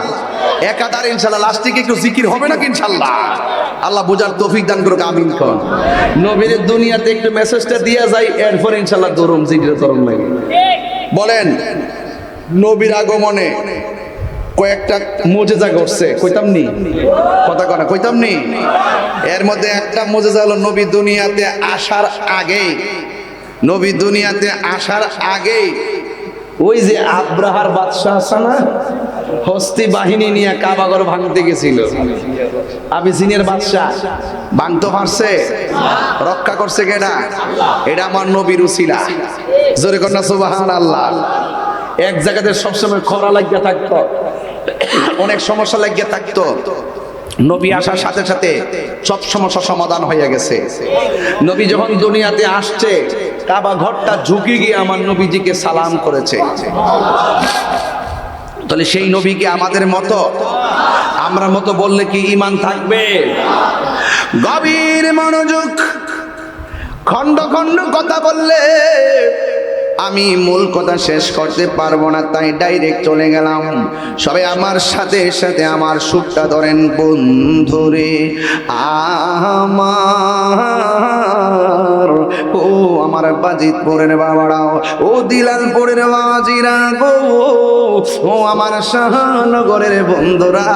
একাধারে ইনশাল্লাহ। লাস্টে একটু জিকির হবে নাকি ইনশাল্লাহ? আল্লাহ বুঝার তৌফিক দান করুক, আমিন কোন। নবীর দুনিয়াতে একটু মেসেজটা দিয়ে যাই, এরপর ইনশাল্লাহ দরুম জিকির তরুণ লাগে। বলেন, নবীর আগমনে কয়েকটা মুজিজা ঘটছে, কইতাম নি কথা কনা, কইতাম নি। এর মধ্যে একটা মুজিজা হলো নবী দুনিয়াতে আসার আগে, নবী দুনিয়াতে আসার আগে ওই যে আব্রাহার বাদশাহ আছে না, হস্তি বাহিনী নিয়ে কাবাঘর ভাঙতে গেছিল, আবিসিনিয়ার বাদশাহ, ভাঙতে পারছে? রক্ষা করছে কেডা? এটা আমার নবীর উসিলা। জোরে কন্যা সুবহানাল্লাহ। এক জায়গাতে সবসময় খরা লাগিয়া থাকতো, অনেক সমস্যা লাগিয়া থাকতো, নবী আসার সাথে সাথে সব সমস্যার সমাধান হয়ে গেছে। নবী যখন দুনিয়াতে আসছে, কাবা ঘরটা ঝুঁকি গিয়ে আমার নবীজিকে সালাম করেছে। তাহলে সেই নবীকে আমাদের মতো, আমরা মতো বললে কি ঈমান থাকবে? গভীর মনোযোগ, খন্ড খন্ড কথা বললে আমি মূল কথা শেষ করতে পারবো না, তাই ডাইরেক্ট চলে গেলাম। সবাই আমার সাথে সাথে আমার সুরটা ধরেন, বন্ধুরে আমার, ও আমার বাজিতপুরের বাবারাও, ও দিলালপুরের বাজিরা গো, ও আমার শাহনগরের বন্ধুরা।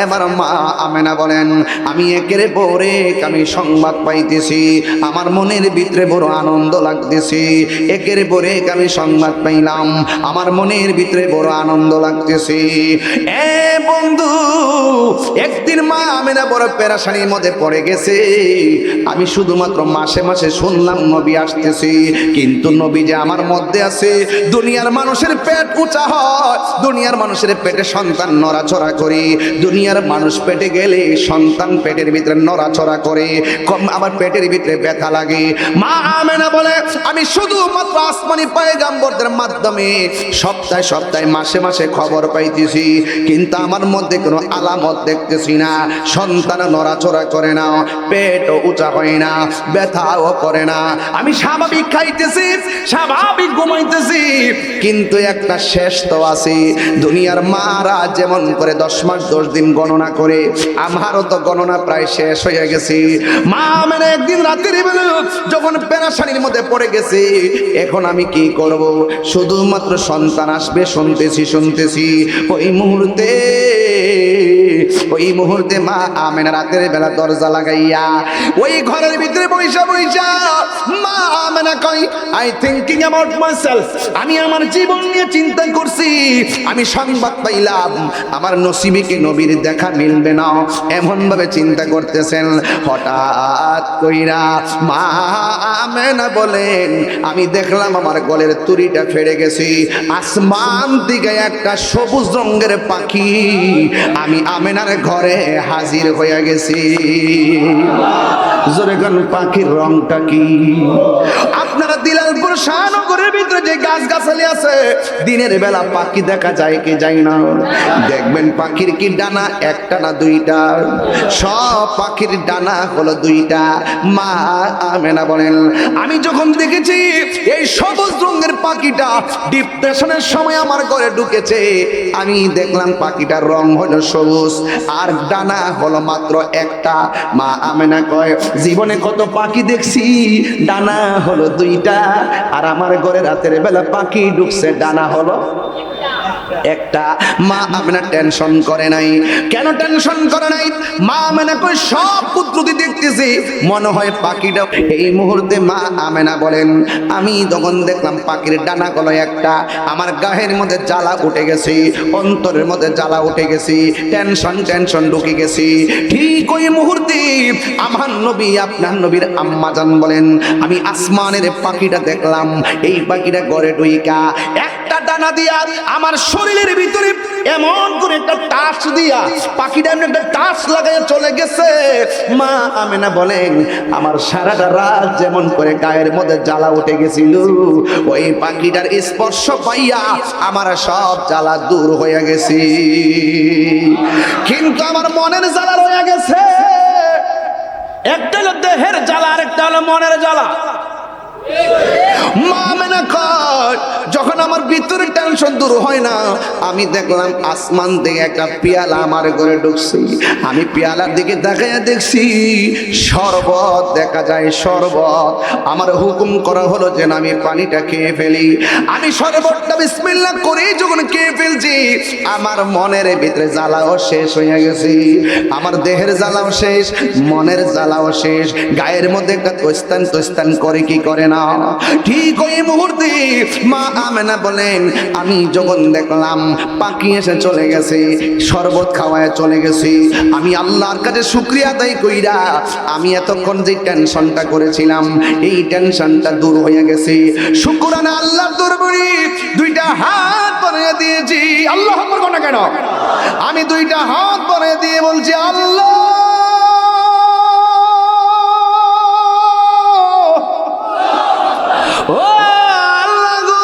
এবার মা আমেনা বলেন, আমি একের পরে আমি সংবাদ পাইতেছি, আমার মনের ভিতরে বড় আনন্দ লাগতেছে। একের পরে আমি সংবাদ পাইলাম, আমার মনের ভিতরে বড় আনন্দ লাগতেছে। এ বন্ধু, একদিন মা আমেনা বড় পেরেশানির মধ্যে পড়ে গেছে। আমি শুধুমাত্র মাসে মাসে শুনলাম নবী আসতেছে, কিন্তু নবী যে আমার মধ্যে আছে। দুনিয়ার মানুষের পেট উঁচা হয়, দুনিয়ার মানুষের পেটে সন্তান নড়াচড়া করে, দুনিয়ার মানুষ পেটে গেলে সন্তান পেটের ভিতরে নড়াচড়া করে, আমার পেটের ভিতরে ব্যথা লাগে। মা আমেনা বলে, আমি শুধুমাত্র আসমানি পয়গম্বরদের মাধ্যমে সপ্তাহে সপ্তাহে মাসে মাসে খবর পাইতেছি, কিন্তু আমার মধ্যে কোনো আলামত দেখতেছি না। সন্তান নড়াচড়া করে না, পেটও উঁচা হয় না, ব্যথাও করে না। আমি স্বাভাবিক খাইতেছি, স্বাভাবিক ঘুমাইতেছি, কিন্তু একটা শেষ তো আছে। দুনিয়ার মারা যেমন করে 10 মাস 10 দিন গণনা করে, আমারও তো গণনা প্রায় শেষ হয়ে গেছে। মা মানে একদিন রাতের বেলা যখন পেরেশানির মধ্যে পড়ে গেছে, এখন আমি কি করব? শুধুমাত্র সন্তান আসবে শুনতেছি। ওই মুহূর্তে মা আমেনা রাতের বেলা দরজা লাগাইয়া ওই ঘরের ভিতরে বইসা মা আমেনা কই, আই থিংকিং অ্যাবাউট মাইসেলফ, আমি আমার জীবন নিয়ে চিন্তা করছি। আমি সংবাদ পাইলাম আমার নসিবে নবীর দেখা মিলবে না, এমন ভাবে চিন্তা করতেছেন। হঠাৎ কইরা মা আমেনা বলেন, আমি দেখলাম আমার গলের তুড়িটা ফেড়ে গেছি। আসমান দিকে একটা সবুজ রঙের পাখি আমি আমেনার ঘরে হাজির হয়ে গেছি। জোরে গান, পাখির রংটা কি? আপনারা দিলালপুর শাহনগরের ভিতরে যে গাছ গাছালি আছে, দিনের বেলা পাখি দেখা যায় কি যায় না? দেখবেন পাখির কি ডানা একটা না দুইটা? সব পাখির ডানা হলো দুইটা। মা আমেনা বলেন, আমি যখন দেখেছি এই সবুজ রঙের পাখিটা ডিপ্রেশনের সময় আমার ঘরে ঢুকেছে, আমি দেখলাম পাখিটার রং হলো সবুজ আর ডানা হলো মাত্র একটা। মা আমেনা কয়, জীবনে কত পাখি দেখছি, ডানা হলো দুইটা, আর আমার ঘরে রাতের বেলা পাখি ঢুকছে, ডানা হলো একটা। মা আমেনা টেনশন করে নাই। কেন টেনশন করে নাই? মা আমেনা কই, সব পুত্রকে দেখতেছি, মনে হয় পাখিটা। এই মুহূর্তে মা আমেনা বলেন, আমি যখন দেখলাম পাখির ডানা গলো একটা, আমার গায়ের মধ্যে জ্বালা উঠে গেছে, অন্তরের মধ্যে জ্বালা উঠে গেছে, টেনশন ঢুকে গেছি। ঠিক ওই মুহূর্তে আমার নবী, আপনার নবীর আম্মা জান বলেন, আমি আসমানের পাখিটা দেখলাম। এই পাখিটা ঘরে ঢুইকা একটা ডানা দিয়া আমার শরীরের ভিতরে এমন করে একটা টাচ দিয়া পাখিটা এমন একটা টাচ লাগাইয়া চলে গেছে। মা আমেনা বলেন, আমার সারাটা রাত যেমন করে গায়ের মধ্যে জ্বালা উঠে গেছিল, ওই পাখিটার স্পর্শ পাইয়া আমার সব জ্বালা দূর হয়ে গেছে। কিন্তু আমার মনের জ্বালা রয়ে গেছে। একটা হলো দেহের জ্বালা, আর একটা হলো মনের জ্বালা। মা আমেনা কয়, যখন আমার ভিতরে টেনশন দূর হয় না, আমি দেখলাম আসমান থেকে একটা পেয়ালা আমার ঘরে ঢুকছে। আমি পেয়ালার দিকে তাকাইয়া দেখছি শরবত দেখা যায়, শরবত। আমার হুকুম করা হলো যে আমি পানিটা খেয়ে ফেলি। আমি শরবতটা বিসমিল্লাহ করে যখন খেয়ে ফেলছি, আমার মনের ভিতরে জ্বালাও শেষ হয়ে গেছে, আমার দেহের জ্বালাও শেষ, মনের জ্বালাও শেষ, গায়ের মধ্যে একটা তোস্তান তোস্তান করে কি করে না। ঠিক ওই মুহূর্তে মা আমেনা বলেন, আমি যখন দেখলাম পাখি এসে চলে গেছে, শরবত খাওয়ায় চলে গেছে, আমি আল্লাহর কাছে শুকরিয়া আদায় কইরা আমি এতক্ষণ যে টেনশনটা করেছিলাম এই টেনশনটা দূর হয়ে গেছে। শুকরানা আল্লাহর দরবারে দুইটা হাত বাড়িয়ে দিয়েছি। আল্লাহু আকবার কোন কেন? আমি দুইটা হাত বাড়িয়ে দিয়ে বলছি, আল্লাহ ও আল্লাহ গো,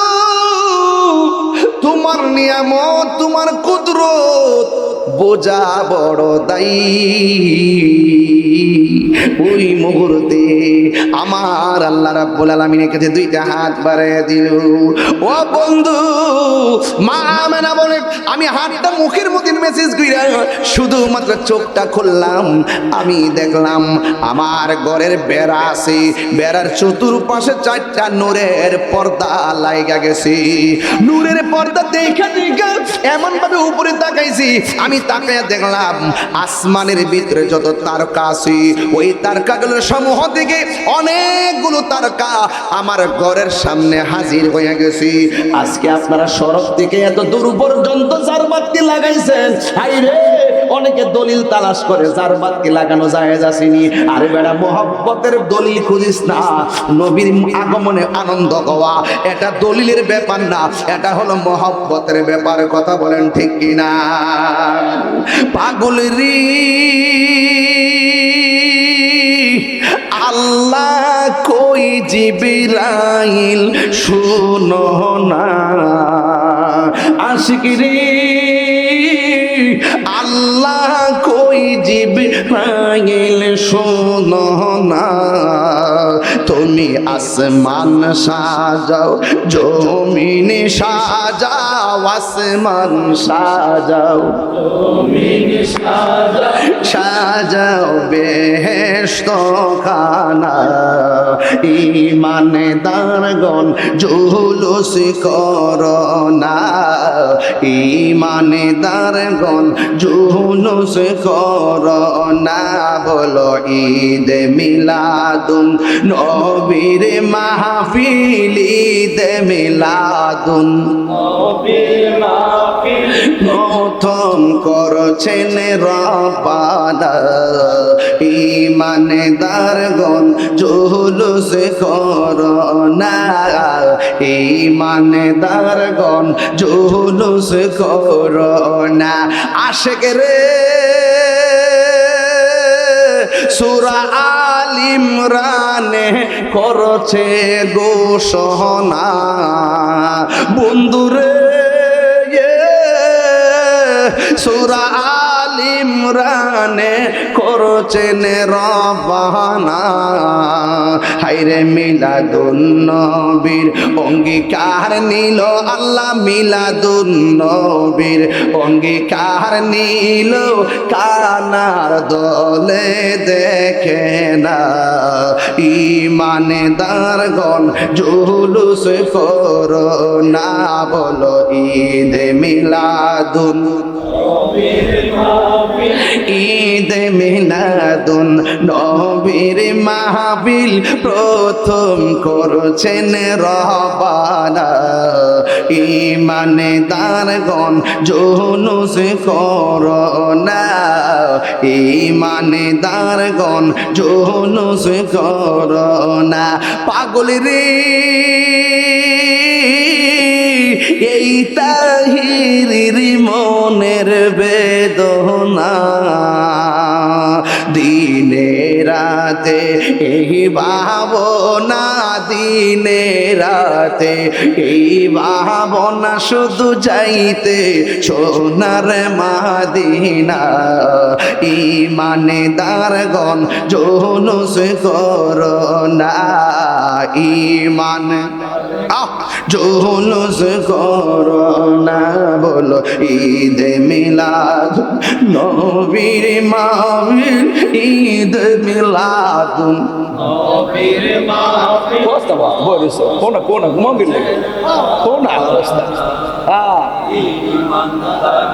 তোমার নিয়ামত, তোমার কুদরত বোঝা বড় দায়ী। ওই মুহূর্তে আমার আল্লাহ রাব্বুল আলামিনের কাছে দুইটা হাত বাড়াইয়া দিল। ও বন্ধু, মা আমেনা বলে, আমি হাতটা মুখের মধ্যে মেসেজ কইরা শুধুমাত্র চোখটা খুললাম, আমি দেখলাম আমার ঘরের বেড়া আছে, বেড়ার চতুর্পাশে চারটা নূরের পর্দা লাইগা গেছে। নূরের পর্দা দেখা দেখা এমন ভাবে উপরে তাকাইছি, আমি তাকাইয়া দেখলাম আসমানের ভিতরে যত তারকা আছে ওই তারকাগুলোর সমূহ থেকে অনেকগুলো তারকা আমার ঘরের সামনে হাজির হয়ে গেছে। আজকে আপনারা সড়ক থেকে এত দূর পর্যন্ত জারবাতি লাগাইছেন, হাইরে অনেকে দলিল তালাশ করে জারবাতি লাগানো জায়েজ আসেনি। আরে বেটা, মহব্বতের দলিল খুঁজিস না, নবীর আগমনে আনন্দ হওয়া এটা দলিলের ব্যাপার না, এটা হলো মহব্বতের ব্যাপার। কথা বলেন ঠিক কিনা? পাগল রে, আল্লাহ কই জিবরাইল শুনো না, আশিক রে আল্লাহ কই জিবরাইল শুনো না, তুমি আসমান সাজাও, জমিন সাজাও, আসমান সাজাও, জমিন সাজাও, সাজাও বেহেশত খানা, ঈমানদারগণ জুলুস করোনা, ঈমানদারগণ জুলুস করোনা। বলো ঈদ মিলাদুন নবীর মাহফিল, ঈদ মিলাদুন নবীর মাহফিল প্রথম করছেন রব্বানা, ঈমানদারগণ জুলুস করোনা, ঈমানদারগণ জুলুস করোনা। আশিক রে সূরা আল ইমরানে করছে ঘোষণা, বন্ধুরে সূরা আল ইমরানে করছেন রব্বানা, হায়রে মিলাদুন নবীর অঙ্গীকার নিল আল্লাহ, মিলাদুন নবীর অঙ্গীকার নিল, কানার দলে দেখে না, ঈমানদারগণ জুলুস করোনা। বলো ঈদ মিলাদুন ঈদ মিলাদুন নবীর মাহফিল প্রথম করছেন রব্বানা, ঈমানদারগণ জুলুস করোনা, ঈমানদারগণ জুলুস করোনা। পাগল রে এই তাহিরির মনের বেদনা, দিনে রাতে এই ভাবনা, দিনে রাতে এই ভাবনা, শুধু যাইতে সোনার মাদিনা, ঈমানদারগণ জুলুস করোনা, ঈমান জুলুস করো না বলো ঈদ মিলাদ নবীর মাহফিল ঈদ মিলাদ নবীর মাহফিল কোস্তাবা বলিস কোনা মাহফিল কোনা কোস্তা ঈমানদার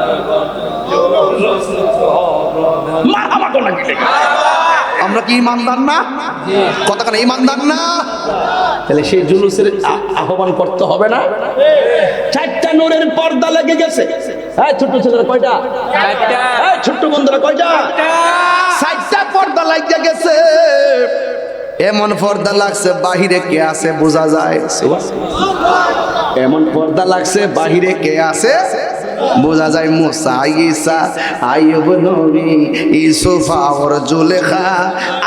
জুলুস করো না মারহাবা কোনা কি আমরা কি ইমানদার না? কতখানি ইমানদার না? তাহলে সেই জুলুসের আহ্বান করতে হবে না? চারটা নূরের পর্দা লেগে গেছে। হ্যাঁ ছোট ছেলেরা কয়টা? চারটা। হ্যাঁ ছোট বন্ধুরা কয়টা? চারটা পর্দা লেগে গেছে। এমন পর্দা লাগছে বাহিরে কে আছে বোঝা যায়। এমন পর্দা লাগছে বাহিরে কে আছে বোঝা যায়। মুসা ঈসা আইয়ুব নবী ইউসুফ আর জুলেখা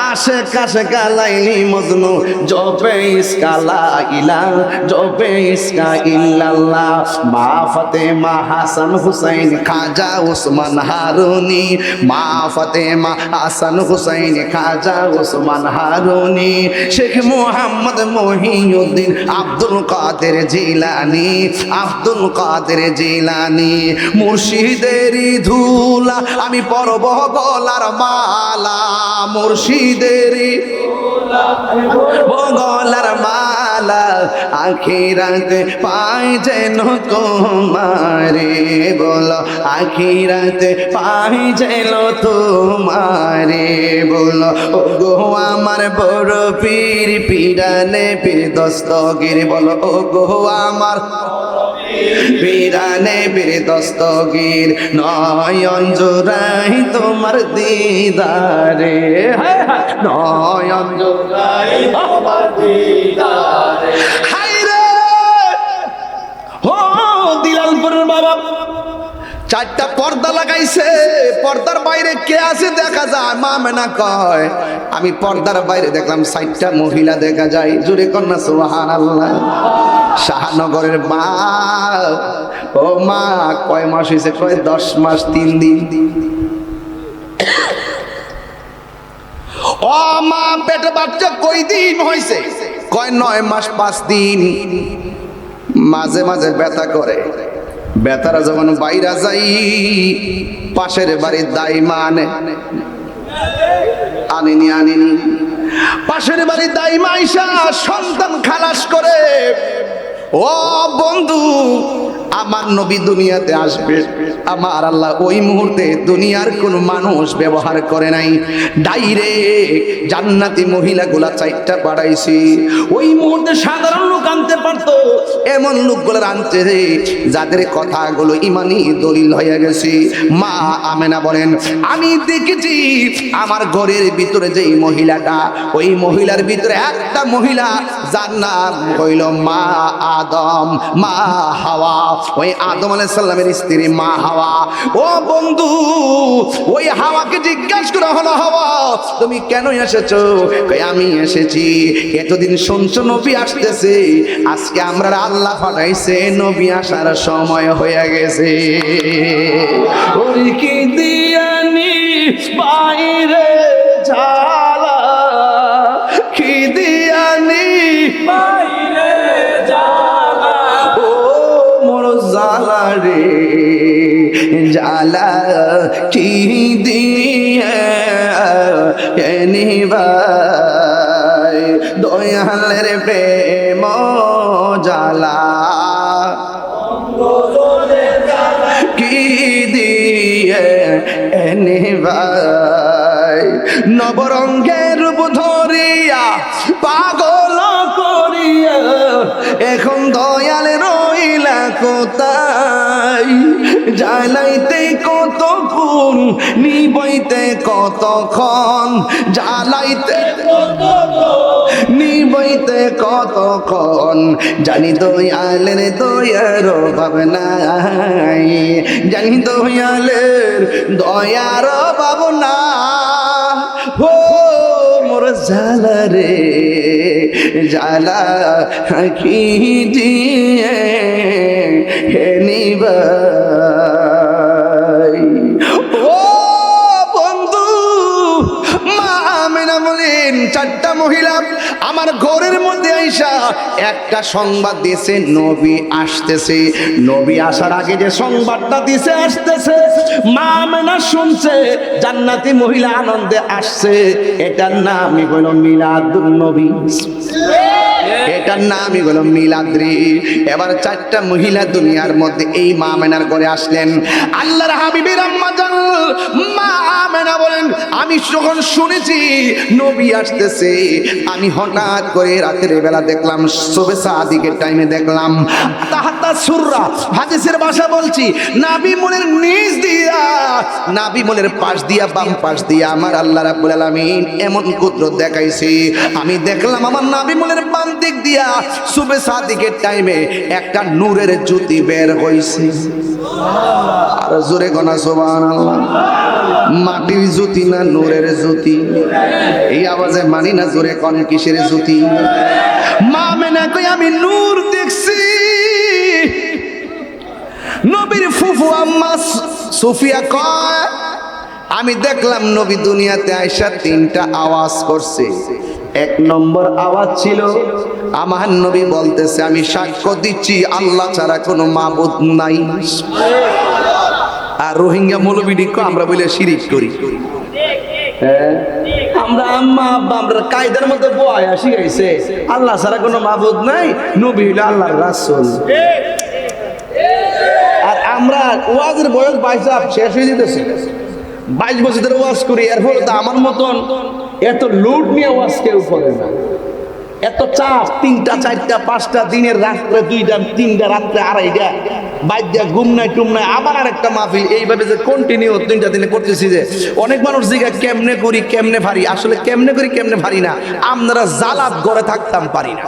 আশে কাশে কালাইনি মজনু জবে ইসকালা ইলা জবে ইসকা ইল্লাল্লাহ মা ফাতেমা হাসান হুসাইন খাজা ওসমান হারুনি মা ফাতেমা হাসান হুসাইন খাজা ওসমান হারুনি শেখ মুহাম্মদ মহিউদ্দিন আব্দুল কাদের জিলানী আব্দুল কাদের জিলানী মুর্শিদেরই ধুলা আমি পরব গলার মালা মুর্শিদেরই গলার মালা আখিরাতে পাই যেন তোমারে বলো আখিরাতে পাই যেন তোমারে বলো ও গো আমার বড় পীর পীরানে পীর দস্তগীর বলো ও গো আমার পীরানে পীর দস্তগীর নয়ন জোড়াই তোমার দিদারে নয়ন জোড়াই তোমার দিদারে হায়রে ও দিলালপুরের বাবা চারটা পর্দা লাগাইছে পর্দার বাইরে কে আছে দেখা যায় মা মেনা কয় আমি পর্দার বাইরে দেখলাম চারটা মহিলা দেখা যায় জোরে কন্যা সুবহানাল্লাহ শাহনগরের মা ও মা কয় মাস হয়েছে কয় 10 মাস 3 দিন ও মা পেটে বাচ্চা কয় দিন হয়েছে কয় 9 মাস 5 দিন মাঝে মাঝে ব্যথা করে বেতারা যখন বাইরা যাই পাশের বাড়ির দাইমা আনেনি পাশের বাড়ির দাইমা আইসা সন্তান খালাস করে ও বন্ধু আমার নবী দুনিয়াতে আসবে আমার আল্লাহ ওই মুহূর্তে দুনিয়ার কোন মানুষ ব্যবহার করে নাই ডাইরেক্ট জান্নাতি মহিলাগুলা চারটা পাঠাইছি ওই মুহূর্তে সাধারণ লোক আনতে পারতো এমন লোকগুলো আনতে যাদের কথাগুলো ইমানি দলিল হয়ে গেছে মা আমেনা বলেন আমি দেখেছি আমার ঘরের ভিতরে যেই মহিলাটা ওই মহিলার ভিতরে একটা মহিলা যার নাম হইল মা আদম মা হাওয়া ওই আদম আলাইহিস সালামের স্ত্রী মা হাওয়া ও বন্ধু ওই হাওয়াকে জিজ্ঞাসা করা হলো হাওয়া তুমি কেন এসেছো কই আমি এসেছি এতদিন শুনছো নবী আসতেছে আজকে আমরা আল্লাহ পাঠাইছে নবী আসার সময় হয়ে গেছে ওরে কি দিয়ানি বাইরে ঝালা কি দিয়ানি বাইরে ঝালা ও মোর জালা রে জালা কি দিয়ে এনিবাই দয়ালের প্রেম জালা কি দিয়ে এনিবাই নবরঙ্গের রূপ ধরিয়া পাগল করিয়া এখন দয়াল রইলা কোথায় জ্বালাইতে কতক্ষণ নিবইতে কতক্ষণ জ্বালাইতে নিবইতে কতক্ষণ জানি দয়ালের দয়ার ভাবনাই জানি দয়ালের দয়ার ভাবনা ও মোর জালা রে জালা কি দিয়ে হেনিবাই ও বন্ধু মা আমেনা বলেন চারটা মহিলা আমার ঘরের মধ্যে আইসা একটা সংবাদ দিয়েছে নবী আসতেছে। নবী আসার আগে যে সংবাদটা দিয়েছে আসতেছে, মা আমেনা শুনছে জান্নাতি মহিলা আনন্দে আসছে। এটার নামই হলো মিলাদুন নবী, এটার নামই হলো মিলাদ্রি। এবার চারটা মহিলা দুনিয়ার মধ্যে এই মা আমেনার ঘরে আসলেন। আল্লাহর হাবিবের আম্মা জান মা আমেনা বলেন, আমি যখন শুনেছি নবী আসতেছে, আমি হঠাৎ করে রাতের বেলা দেখলাম, সুবহে সাদিকের টাইমে দেখলাম তাহাতা সুররা, হাদিসের ভাষা বলছি, নাবি মনের নিচ দিয়া, নাবি মনের পাশ দিয়া, বাম পাশ দিয়া আমার আল্লাহ রাব্বুল আলামিন এমন কুদরত দেখাইছে। আমি দেখলাম আমার নাবি মনের বাম দিক দিয়া সুবহে সাদিকের টাইমে একটা নূরের জ্যোতি বের হইছে। আর জোরে গনা সুবহানাল্লাহ। মাটির জ্যোতি না নূরের জ্যোতি? এই আওয়াজে মানি না, জোরে কোন কিসের জ্যোতি? মা আমেনা কই আমি নূর দেখছি। নবীর ফুফু আম্মা সুফিয়া কয় আমি দেখলাম নবী দুনিয়াতে আইসা তিনটা আওয়াজ করছে। এক নম্বর আওয়াজ ছিল আমার নবী বলতেছে, আমি সাক্ষ্য দিচ্ছি আল্লাহ ছাড়া কোনো মাবুদ নাই। আর রোহিঙ্গা মৌলবীকে আমরা বলে শিরিক করি। আমরা আম্মা আব্বা আমরা কায়দার মধ্যে বয় আসি গাইছে আল্লাহ ছাড়া কোনো মাবুদ নাই, নবী হইলো আল্লাহর রাসূল। আর আমরা ওয়াজের বয়স 22 শেষ হয়ে যেতেছে, 22 বছরের ওয়াজ করি। এর ফলে তো আমার মতন এত লোড নিয়ে ওয়াজ কেউ করে না, এত চাপ, 3টা 4টা 5টা দিনের রাত্রে 2টা 3টা রাত্রে 2:30 বাইদ্যা ঘুম নাই টুম নাই, আবার আরেকটা মাহফিল, এইভাবে যে কন্টিনিউ 3টা দিনে করতেছি। যে অনেক মানুষ জিজ্ঞাসা কেমনে করি কেমনে ভারী, আসলে কেমনে করি কেমনে ভারী না, আমরা জালাত ঘরে থাকতাম পারি না,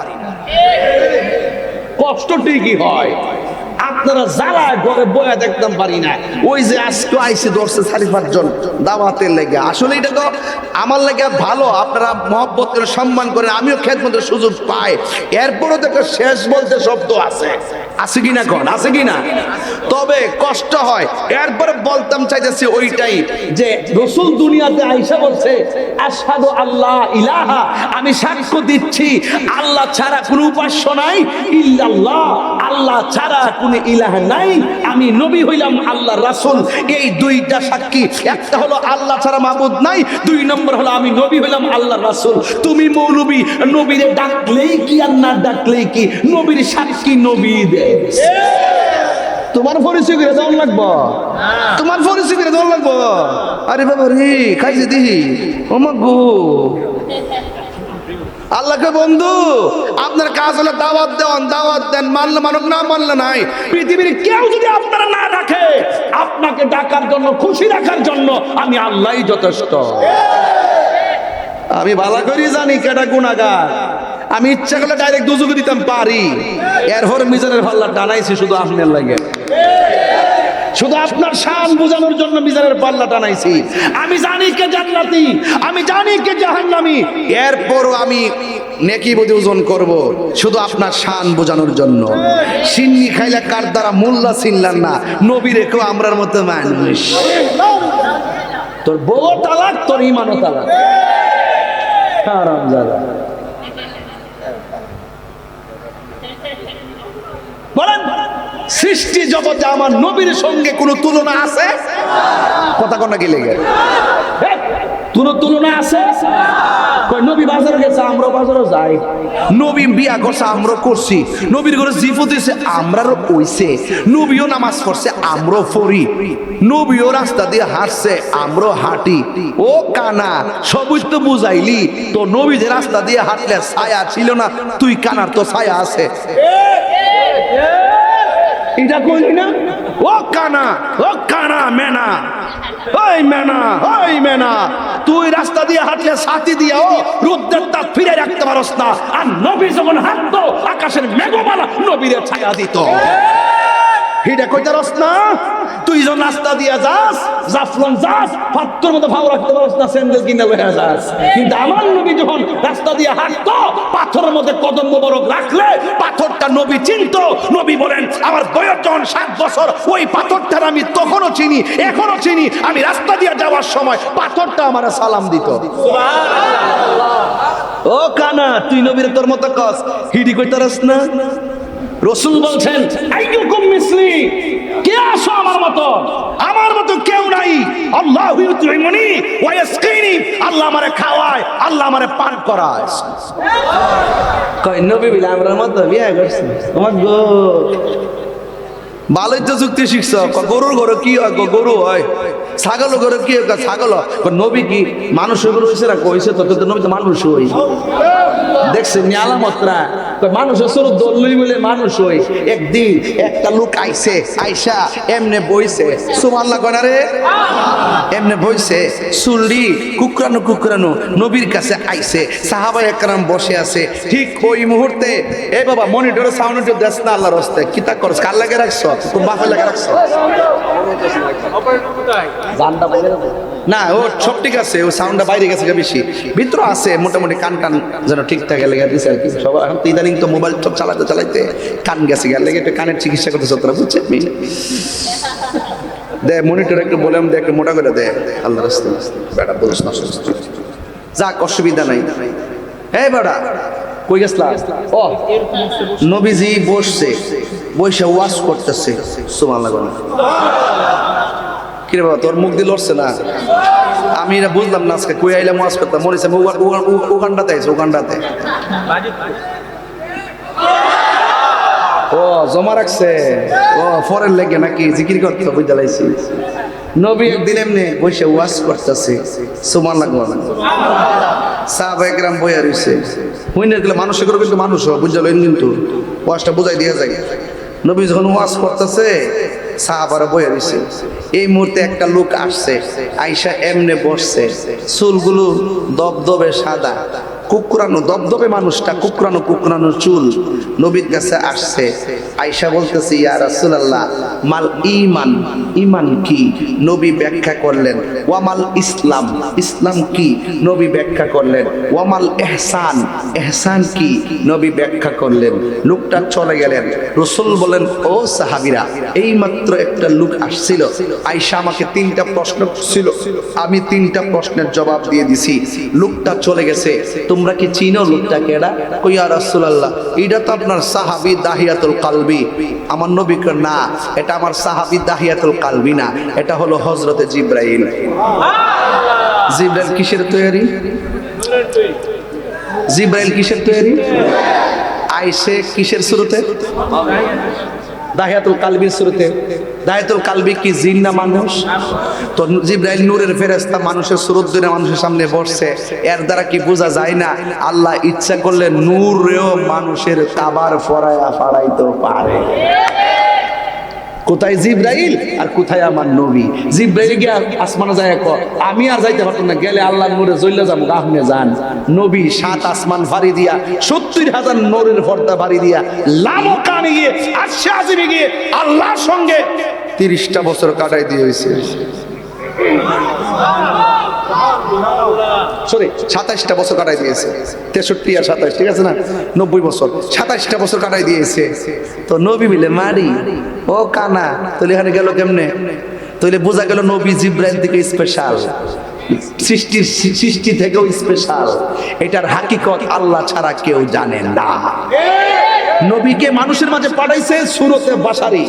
কষ্ট ঠিকই হয়, আপনারা যারা ঘরে বয়া দেখতাম পারি না। ওই যে আজকে আইসে ধরছে 4-5 জন দাওয়াতের লেগে, আসলে এটা তো আমার লেগে ভালো, আপনারা মহব্বত করে সম্মান করেন, আমিও খেদমতের সুযোগ পাই। এরপরও তো একটা শেষ বলতে শব্দ আছে, আছে কিনা কোন, আছে কিনা? তবে কষ্ট হয়। এরপরে বলতাম চাইতেছি ওইটাই যে রাসূল দুনিয়াতে আইসা বলছে আশহাদু আল্লাহ ইলাহা, আমি সাক্ষ্য দিচ্ছি আল্লাহ ছাড়া কোনো উপাস্য নাই, ইল্লাল্লাহ, আল্লাহ ছাড়া কোনো ইলাহ নাই, আমি নবী হইলাম আল্লাহর রাসূল। এই দুইটা সাক্ষী, একটা হলো আল্লাহ ছাড়া মাবুদ নাই, 2 নম্বর হলো আমি নবী হইলাম আল্লাহর রাসূল। তুমি মৌলবী, নবীরে ডাকলেই কি আর না ডাকলেই কি, নবীর সাক্ষী নবী দেয়। তোমার পরিচয় করে দেওয়া লাগবো, তোমার পরিচয় করে দেওয়া লাগবো। আরে বাবা রে খাইছে দিহি ও মা গো, আল্লাহকে বন্ধু আপনার কাজ হলো দাওয়াত দেন, দাওয়াত দেন, মানলে মানুষ না মানলে নাই। পৃথিবীর কেউ যদি আপনারা না ডাকে, আপনাকে ডাকার জন্য, খুশি রাখার জন্য আমি আল্লাহই যথেষ্ট। আমি ভালো করে জানি কেটা গুনাহগার, আমি ইচ্ছা করলে ডাইরেক্ট দুজুকে দিতাম পারি। এরপর মিজানের পাল্লা টানাইছি শুধু আপনার লাগে, শুধু আপনার শান বোঝানোর জন্য মিজানের পাল্লা টানাইছি। আমি জানি কে জান্নাতি, আমি জানি কে জাহান্নামী, এরপরও আমি নেকি বুঝে ওজন করব শুধু আপনার শান বোঝানোর জন্য। সিন্নি খাইলে কার দ্বারা মোল্লা চিনলাম না, নবী রেখেও আমরার মতো মানুষ। তোর বউ তালাক, তোর ইমানও তালাক। হারামজাদা বলেন, সৃষ্টি জগতে আমার নবীর সঙ্গে কোনো তুলনা আছে? কথা কোন কি লেগে তুলনা আছে? নবী বাজারে গেছে, আমরা বাজারও যাই। নবী বিয়া করছে, আমরা করছি। নবীর ঘরে জিফু দিয়েছে, আমরাও কইছে। নবীও নামাজ পড়ছে, আমরাও পড়ি। নবীও রাস্তা দিয়ে হাঁটছে, আমরাও হাঁটি। ও কানা, সবই তো বুঝাইলি, তো নবী যে রাস্তা দিয়ে হাঁটলে ছায়া ছিল না, তুই কানার তো ছায়া আছে। এটা কইলি না? ও কানা, ও কানা মেনা, ওই মেনা, ওই মেনা, তুই রাস্তা দিয়ে হাঁটলে ছাতি দিয়ে ও রুদ্রের তাপ ফিরে রাখতে পারস না। আর নবী যখন হাঁটতো, আকাশের মেঘমালা নবীরে ছায়া দিত। এটা কইতে পারস না? তুই যখন রাস্তা দিয়ে যাস, জাফলন যাস, পাত্তর মতো ভাব রাখতে পারস না, স্যান্ডেল কিনে লয়ে যাস। কিন্তু আমার নবী যখন রাস্তা দিয়ে হাঁটতো, পাথরের মধ্যে কদম মোবারক রাখলে পাথরটা নবী চিনতো। নবী বলেন, আমার বয়স যখন 7 বছর, ওই পাথরটার আমি তখনও চিনি, এখনো চিনি। আমি রাস্তা দিয়ে যাওয়ার সময় পাথরটা আমার সালাম দিত। ও ও কানা, তুই নবীর তোর মতো কস হিডি কইতারস না? রাসূল বলছেন আইয়ুকুম মিসলি, কে আসো আমার মতো? আমার মতো কেউ নাই। আল্লাহু ইউতিমুনি ওয়া ইয়াসকিনি, আল্লাহ আমারে খাওয়ায়, আল্লাহ আমারে পান করায়। কই নবী বলে আমরার মতো বিয়া করছে? তোমার গো ভালোই তো যুক্তি শিখছ। গরুর ঘরে কি হয়? গরু হয়। ছাগল ঘরে কি হয়? ছাগল। নবী কি মানুষের গরু হয়েছে না? কইছে তো নবী তো মানুষ হই। দেখছেন আলামতরা মানুষের শুরু দলই বলে মানুষ হই। একদিন একটা লোক আইছে, আইসা এমনে বইছে, সুবহানাল্লাহ কয় না রে, এমনে বইছে, চুল্লি কুকরানো কুকরানো নবীর কাছে আইছে, সাহাবা একরাম বসে আছে। ঠিক ওই মুহূর্তে এ বাবা মনিটরে সাউন্ড দেস না, আল্লাহর রাস্তায় কি তা করছ? কার লাগে রাখছ? তোর বাপের লাগে রাখছ না? ও সব ঠিক আছে, ও সাউন্ডটা বাইরে গেছে বেশি, ভিতরে আছে মোটামুটি কান টান যেন ঠিকঠাক লেগে দিছে আর কি। সবাই এখন ইদানিং তো মোবাইল সব চালাতে চালাইতে কান গেছে, গেলে একটু কানের চিকিৎসা করতেছে তোরা, বুঝছেন? দে মনিটর একটু বলে দে, একটু মোটা করে দে, আল্লাহ রাস্তায় বেটা বলিস না, যাক অসুবিধা নাই। এই বেটা কই গেছলা? ও নবীজি বসছে, বসে ওয়াজ করতেছে, সুবহানাল্লাহ। কিরে বাবা তোর মুখ দিয়ে লড়ছে না? আমি এটা বুঝলাম না আজকে কই আইলাম ওয়াজ করতাম, মনে হচ্ছে উগান্ডাতে আইছে, উগান্ডাতে। ও জমা রাখছে, ও ফরেন লেগে নাকি জিকির করতে বুঝতে লাইছি। নবী একদিন এমনি বসে ওয়াজ করতেছে, সুবহানাল্লাহ। সাহাবা একরাম বইয়া রইছে, হইনে গেলে মানুষে করে কিন্তু মানুষ বুঝতে লইন, কিন্তু ওয়াজটা বুঝাই দিয়া যায়। নবী যখন ওয়াজ করতেছে সাহাবারা বইয়া রইছে, এই মুহূর্তে একটা লোক আসছে, আইসা এমনে বসছে, চুলগুলো দবদবে সাদা, কুকরানো দবদবে, মানুষটা কুকরানো কুকরানো চুল। নবীর কাছে আসছে, আয়েশা বলতেছে ইয়া রাসূলুল্লাহ মাল ঈমান, ঈমান কি? নবী ব্যাখ্যা করলেন ওয়ামাল ইসলাম, ইসলাম কি? নবী ব্যাখ্যা করলেন ওয়ামাল ইহসান, ইহসান কি? নবী ব্যাখ্যা করলেন। লোকটা চলে গেলেন। রাসূল বলেন ও সাহাবীরা, এই মাত্র একটা লোক আসছিল, আয়েশা আমাকে 3টা প্রশ্ন ছিল, আমি 3টা প্রশ্নের জবাব দিয়ে দিছি, লোকটা চলে গেছে, তোমরা কি চিনো লোকটা কেডা? কই ইয়া রাসূলুল্লাহ এটা তো আপনার সাহাবী দাহিয়াতুল কালবি। আমার নবী কয় না, এটা আমার সাহাবী দাহিয়াতুল কালবি না, এটা হলো হযরতে জিবরাইল। জিবরাইল কিসের তৈরি? জিবরাইল কিসের তৈরি? আইসে কিসের শুরুতে? দাহিয়াতুল কালবির শুরুতে। দাহিয়াতুল কালবি কি জিন না মানুষ? তো জিবরাইল নূরের ফেরেশতা, মানুষের সুরত ধরে মানুষের সামনে বসছে, এর দ্বারা কি বোঝা যায় না আল্লাহ ইচ্ছা করলে নূরেও মানুষের কাবার ফরায়া ফাড়াইতে পারে? কোথায় জিবরাইল আর কোথায় আমার নবী? জিবরাইল গিয়া আসমানে যায়, আমি আর যাইতে পারতাম না, গেলে আল্লাহর নূরে জ্বলে যাবো, আপনি যান। নবী 7 আসমান ফাড়ি দিয়া, 70,000 নূরের পর্দা ফাড়ি দিয়া, লামকানে গিয়ে আরশে আজিমে গিয়ে আল্লাহর সঙ্গে 30টা বছর কাটাই দিয়ে হয়েছে। সরি 27টা বছর কাটাই দিয়েছে, 63 আর 27 ঠিক আছে না, 90 বছর, 27টা বছর কাটাই দিয়েছে। তো নবী মিলে মারি ও কানা, তাহলে এখানে গেল কেমনে? তাহলে বোঝা গেল নবী জিবরাইল থেকে স্পেশাল, সৃষ্টি থেকেও স্পেশাল। এটার হাকিকত আল্লাহ ছাড়া কেউ জানে না। নবীকে মানুষের মাঝে পাঠাইছে সূরতে বাশারি,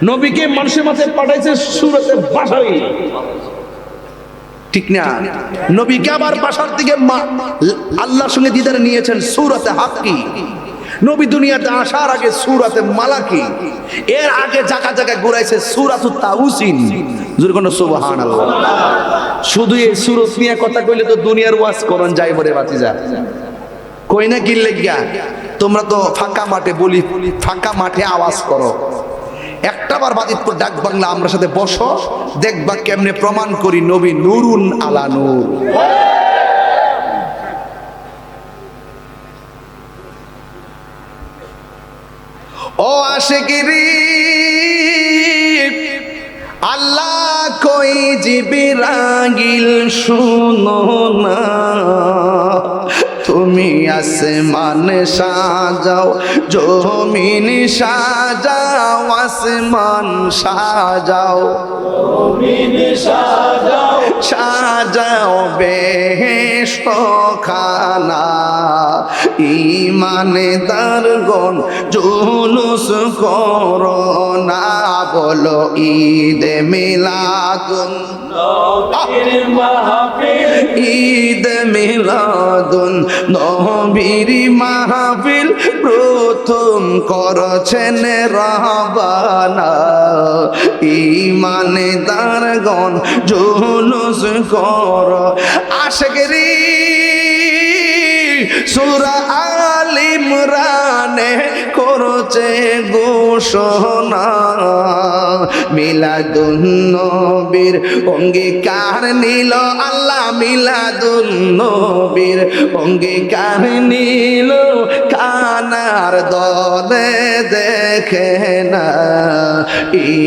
নবীকে মানুষের মাঝে পাঠাইছে সূরতে বাশারি, ঠিক না? নবীকে আবার বাশার থেকে আল্লাহর সঙ্গে দিদার নিয়েছেন সূরতে হাক্কি। নবী দুনিয়াতে আসার আগে সূরতে মালাকি, এর আগে জায়গা জায়গায় ঘুরাইছে সূরাতুত তাউসিন। জোরে কোন সুবহানাল্লাহ। শুধু এই সূরত নিয়ে কথা কইলে তো দুনিয়ার ওয়াজ করন যাইব রে বাতিজা। কই না কি লাগিয়া? তোমরা তো ফাঁকা মাঠে বলি, ফাঁকা মাঠে আওয়াজ করো। একটাবার বাজিতপুর ডাক বাংলা আমরা সাথে বসো, দেখবা কেমনে প্রমাণ করি নবী নূরুন আলা নূর। ও আশিকিরি আল্লাহ কই জিবরাইল শুনো না, তুমি আসমান সাজাও, জমিন সাজাও, আসমান সাজাও, সাজাও বেহেশত খানা। ঈমানদারগণ জুলুস করো না, বলো ঈদ মিলাদুন ঈদ মিলাদুন নবীর মাহফিল প্রথম করছেন রহবানা। ঈমানদারগণ জুলুস করো। আশিকরি সূরা আল ইমরানে করছে ঘোষণা, মিলাদুন নবীর অঙ্গীকার নিল আল্লাহ, মিলাদুন নবীর অঙ্গীকার নিল কানার দলে দেখে না।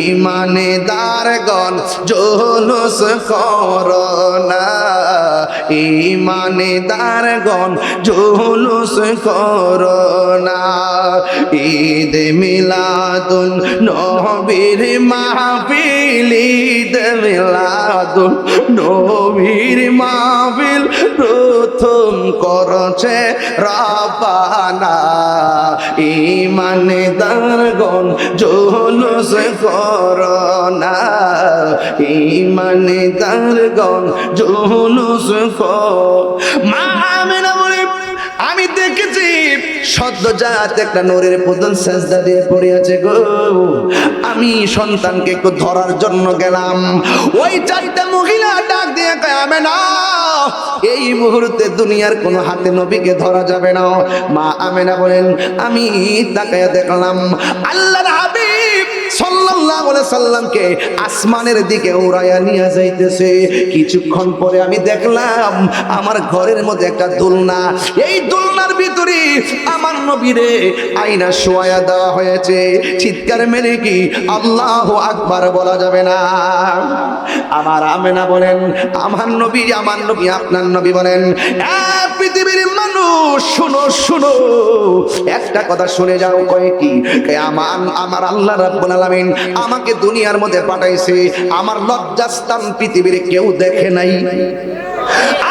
ঈমানদারগণ জুলুস করো না, ঈমানদারগণ জুলুস করো না। ঈদ মিলাদুন নবীর মাহফিল, ঈদ মিলাদুন নবীর মাহফিল প্রথম করছে রব্বানা। ঈমানদারগণ জুলুস করো না, ঈমানদারগণ জুলুস করো। মা আমেনা বলে আমি দেখেছি সদ্যজাত একটা নূরের পুতুল সেজদা দিয়ে পড়ে আছে গো। আমি সন্তানকে একটু ধরার জন্য গেলাম, ওই চারটা মহিলা ডাক দিয়ে কয় আমেনা এই মুহূর্তে দুনিয়ার কোনো হাতে নবীকে ধরা যাবে না। মা আমেনা বলেন আমি তাকায়া দেখলাম আল্লাহর হাবিব সাল্লাল্লাহু আলাইহি সাল্লামকে আসমানের দিকে উড়াইয়া নিয়ে যাইতেছে। কিছুক্ষণ পরে আমি দেখলাম আমার ঘরের মধ্যে একটা দোলনা, এই দোলনার ভিতরে আমার নবীরে আয়না শোয়া দেওয়া হয়েছে। চিৎকার মেরে কি আল্লাহু আকবার বলা যাবে না? আমার আমেনা বলেন আমার নবী আপনার নবী বলেন পৃথিবীর মানুষ শোনো শোনো একটা কথা শুনে যাও। কয় কি? আমার আল্লাহ রাব্বুল আলামিন আমাকে দুনিয়ার মধ্যে পাঠাইছে, আমার লজ্জাস্থান পৃথিবীর কেউ দেখে নাই,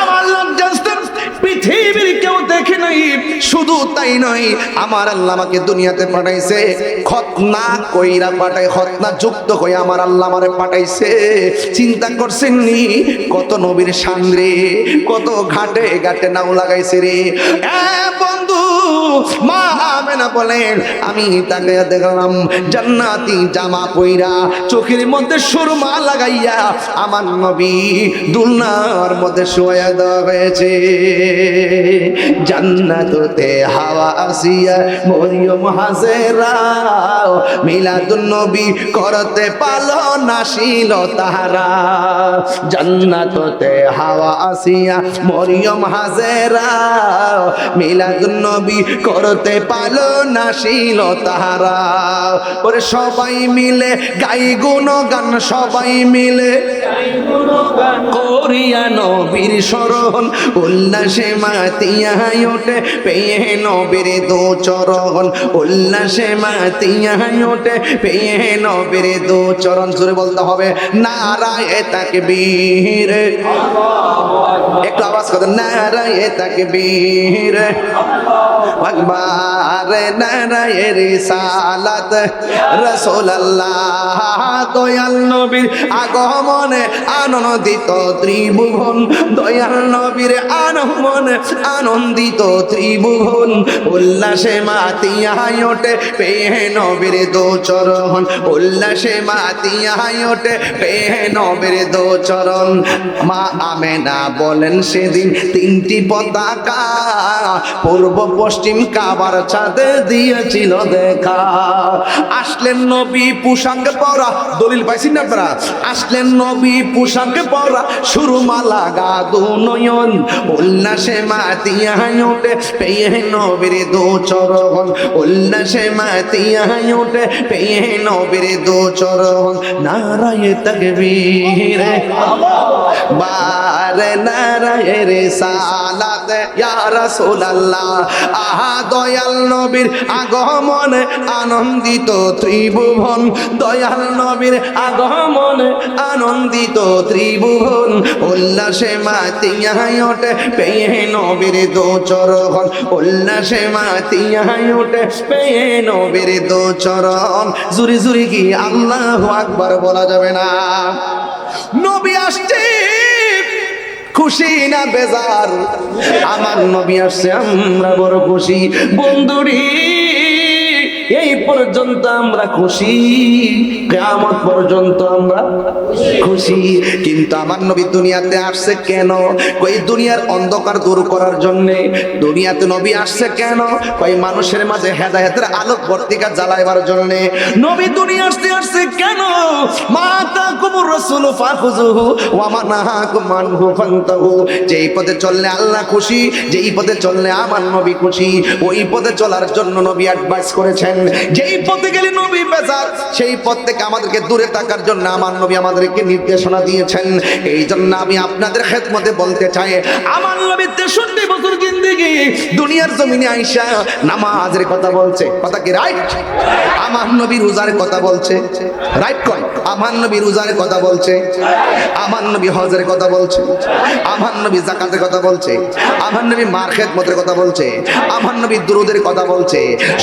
আমার লজ্জাস্থান পৃথিবীর কেউ দেখে নাই। শুধু তাই নয়, আমার আল্লাহ আমাকে দুনিয়াতে পাঠাইছে খতনা কইরা পাঠাই, খতনা যুক্ত কই আমার আল্লাহ আমারে পাঠাইছে। চিন্তা করছেন নি কত নবীর সামনে কত ঘাটে ঘাটে নাও লাগাইছে রে বন্ধু। মা আমেনা বলেন আমি তাকে দেখলাম জান্নাতি জামা পইরা চোখের মধ্যে সুরমা লাগাইয়া আমার নবী দুলনার মধ্যে শোয়া দেওয়া হয়েছে। জান্নাতে হাওয়া আসিয়া মরিয়ম হাজেরা মিলাদুন নবী করতে পালো নাশিল তাহারা। জান্নাতে হাওয়া আসিয়া মরিয়ম হাজেরা মিলাদুন নবী করতে পালো নাশিল তাহারা। ওরে সবাই মিলে গাই গুণগান, সবাই মিলে করিয়া নবীর শরণ, উল্লাসে মাতিয়া ওঠে পেয়ে নবীর দু চরণ, উল্লাসে মাতিয়া ওঠে পেয়ে নবীর দু চরণ। জোরে বলতে হবে নারায়ে তাকবীর, একটু আওয়াজ করতে নারায়ে তাকবীর আকবার, নারায়ে রিসালাত রাসূলুল্লাহ। দয়াল নবীর আগমনে আনন্দিত ত্রিভুবন, দয়াল নবীর আগমনে আনন্দিত ত্রিভুবন, উল্লাসে মাতিয়া ওঠে পেয়ে নবীর দু চরণ, উল্লাসে মাতিয়া ওঠে পেয়ে নবীর দু চরণ। মা আমেনা বলেন সেদিন তিনটি পতাকা পূর্ব পশ্চিম কাবার ছাদে দিয়েছিল দেখা। আসলেন নবী পোশাক পরা, দলিল পাইছেন না আপনারা? আসলেন নবী পোশাক পরা সুরমা লাগা দু নয়ন, উল্লাসে মাতিয়া ওঠে পেয়ে নবীর দু চরণ, উল্লাসে মাতিয়া ওঠে পেয়ে নবীর দু চরণ। নারায়ে তাকবীর বার আরে নারায়ে রিসালাত ইয়া রাসূলুল্লাহ আহা দয়াল নবীর আগমনে আনন্দিত ত্রিভুবন দয়াল নবীর আগমনে আনন্দিত ত্রিভুবন উল্লাসে মাতিয়া ওঠে পেয়ে নবীর দো চরণ উল্লাসে মাতিয়া ওঠে পেয়ে নবীর দো চরণ জুরি জুরি কি আল্লাহু আকবার বলা যাবে না নবী আসছে খুশি না বেজার আমার নবী আসছে আমরা বড় খুশি বন্ধুরি এই পর্যন্ত আমরা খুশি কিয়ামত পর্যন্ত আমরা খুশি কিন্তু আমার নবী দুনিয়াতে আসছে কেন কই দুনিয়ার অন্ধকার দূর করার জন্য দুনিয়াতে নবী আসছে কেন কই মানুষের মাঝে হেদায়েতের আলোক বর্তিকা জ্বালাইবার জন্য নবী দুনিয়া আসছে কেন মাতাকুমুর রাসূল ফাখুযুহু ওয়া মানাহাকুম আনহু ফান্তাহু যেই পথে চললে আল্লাহ খুশি যেই পথে চললে আমার নবী খুশি ওই পথে চলার জন্য নবী অ্যাডভাইস করেছেন যেই পথে গেলে নবী বেজার সেই পথ থেকে আমাদেরকে দূরে থাকার জন্য আমার নবী আমাদেরকে নির্দেশনা দিয়েছেন এই জন্য আমি আপনাদের খেদমতে বলতে চাই আমার নবী 63 বছর জিন্দেগি দুনিয়ার জমিনে আইসা নামাজের কথা বলছে কথা কি রাইট আমার নবী রোজার কথা বলছে রাইট কয় আমার নবী রোজার কথা বলছে আমার নবী হজের কথা বলছে আমার নবী যাকাতের কথা বলছে আমার নবী মার খেদমতের কথা বলছে আমার নবী দুরূদের কথা বলছে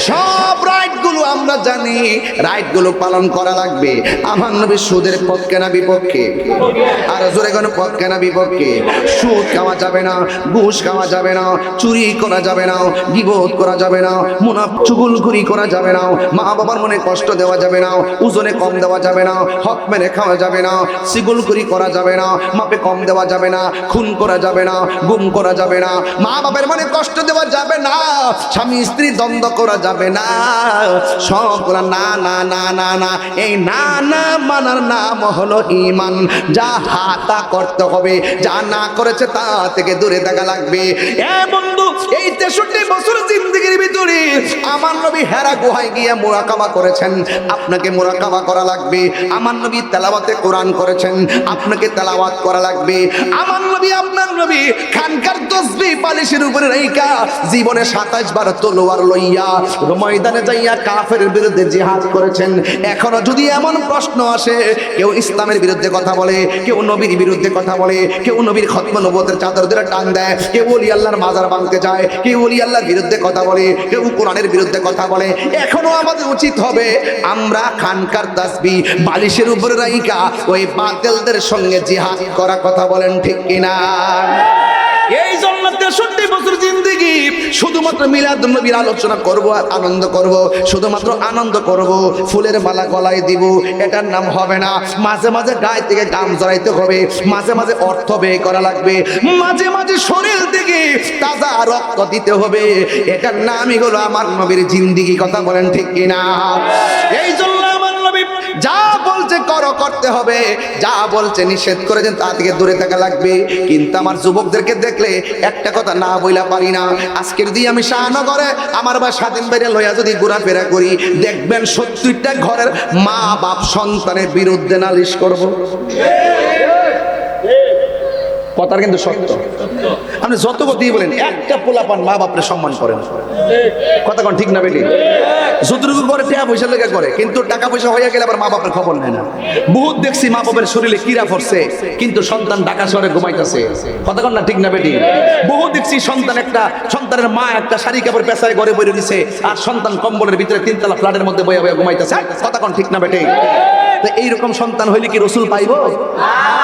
সব রাইট গুলো আমরা জানি রাইট গুলো পালন করা লাগবে আমার নবী সুদের পক্ষে না বিপক্ষে আর জোরে কোন পক্ষে না বিপক্ষে সুদ খাওয়া যাবে না ঘুষ খাওয়া যাবে না চুরি করা যাবে না গীবত করা যাবে না চুগলখড়ি করা যাবে না মা বাবার মনে কষ্ট দেওয়া যাবে না ওজনে কম দেওয়া যাবে না হক মেরে খাওয়া যাবে না চুগলখড়ি করা যাবে না মাপে কম দেওয়া যাবে না খুন করা যাবে না গুম করা যাবে না মা বাবার মনে কষ্ট দেওয়া যাবে না স্বামী স্ত্রী দ্বন্দ্ব করা যাবে না সবগুলা না না না না না এই না না মানার নাম হলো ঈমান যা হাতা করতে হবে যা না করেছে তা থেকে দূরে থাকা লাগবে এ বন্ধু এই 63 বছর জিন্দেগির ভিতরে আমার নবী হেরা গুহায় গিয়ে মুরাকাবা করেছেন আপনাকে মুরাকাবা করা লাগবে আমার নবী তেলাওয়াতে কোরআন করেছেন আপনাকে তেলাওয়াত করা লাগবে আমার নবী আপনার নবী খানকার তাসবিহ বালিশের উপরে রাইখা জীবনে 27 বার তলোয়ার লইয়া ময়দানে যাইয়া কাফেরের বিরুদ্ধে জিহাদ করেছেন এখনো যদি এমন প্রশ্ন আসে কেউ ইসলামের বিরুদ্ধে কথা বলে কেউ নবীর বিরুদ্ধে কথা বলে কেউ নবীর খতম নবুয়তের চাদর ধরে টান দেয় কেউ ওলি আল্লাহর মাজার ভাঙতে যায় কেউ ওলি আল্লাহর বিরুদ্ধে কথা বলে কেউ কোরআনের বিরুদ্ধে কথা বলে এখনো আমাদের উচিত হবে আমরা খানকার তাসবিহ বালিশের উপরে রাইখা ওই বাতিলদের সঙ্গে জিহাদ করা কথা বলেন ঠিক কিনা এই জন্য 63 বছর জিন্দেগি শুধুমাত্র মিলাদুন নবীর আলোচনা করব আর আনন্দ করব শুধুমাত্র আনন্দ করব ফুলের মালা গলায় দিব এটার নাম হবে না মাঝে মাঝে গায়ে থেকে গাম জড়াইতে হবে মাঝে মাঝে অর্থ ব্যয় করা লাগবে মাঝে মাঝে শরীর থেকে তাজা রক্ত দিতে হবে এটার নামই হলো আমার নবীর জিন্দেগি কথা বলেন ঠিক কিনা এই জন্য আমার নবী যা বলছে করো করতে হবে যা বলছে নিষেধ করেছেন তা থেকে দূরে থাকা লাগবে কিন্তু আমার যুবকদেরকে দেখলে একটা কথা না বইলা পারি না আজকের দিয়ে আমি শাহনগরে আমার বা স্বাধীন বাইরে লইয়া যদি ঘোরাফেরা করি দেখবেন 70টা ঘরের মা বাপ সন্তানের বিরুদ্ধে নালিশ করব কথার কিন্তু সত্য আপনি যত কথাই বলেন একটা পোলাপান মা বাপরে সম্মান করেন কথা কোন ঠিক না বেটি যতটুকু করে টাকা পয়সা লেগে করে কিন্তু টাকা পয়সা হয়ে গেলে আবার মা বাপের খবর নেয় না বহুত দেখছি মা বাপের শরীরে কিরা পড়ছে কিন্তু সন্তান ঢাকা শহরে ঘুমাইতেছে কথা কোন না ঠিক না বেটি বহুত দেখছি সন্তানের মা একটা শাড়ি কাপড় পেছায় ঘরে বইরে দিছে আর সন্তান কম্বলের ভিতরে 3 তলা ফ্ল্যাটের মধ্যে বইয়া বইয়া ঘুমাইতেছে কথা কোন ঠিক না বেটি তো এইরকম সন্তান হইলে কি রসুল পাইব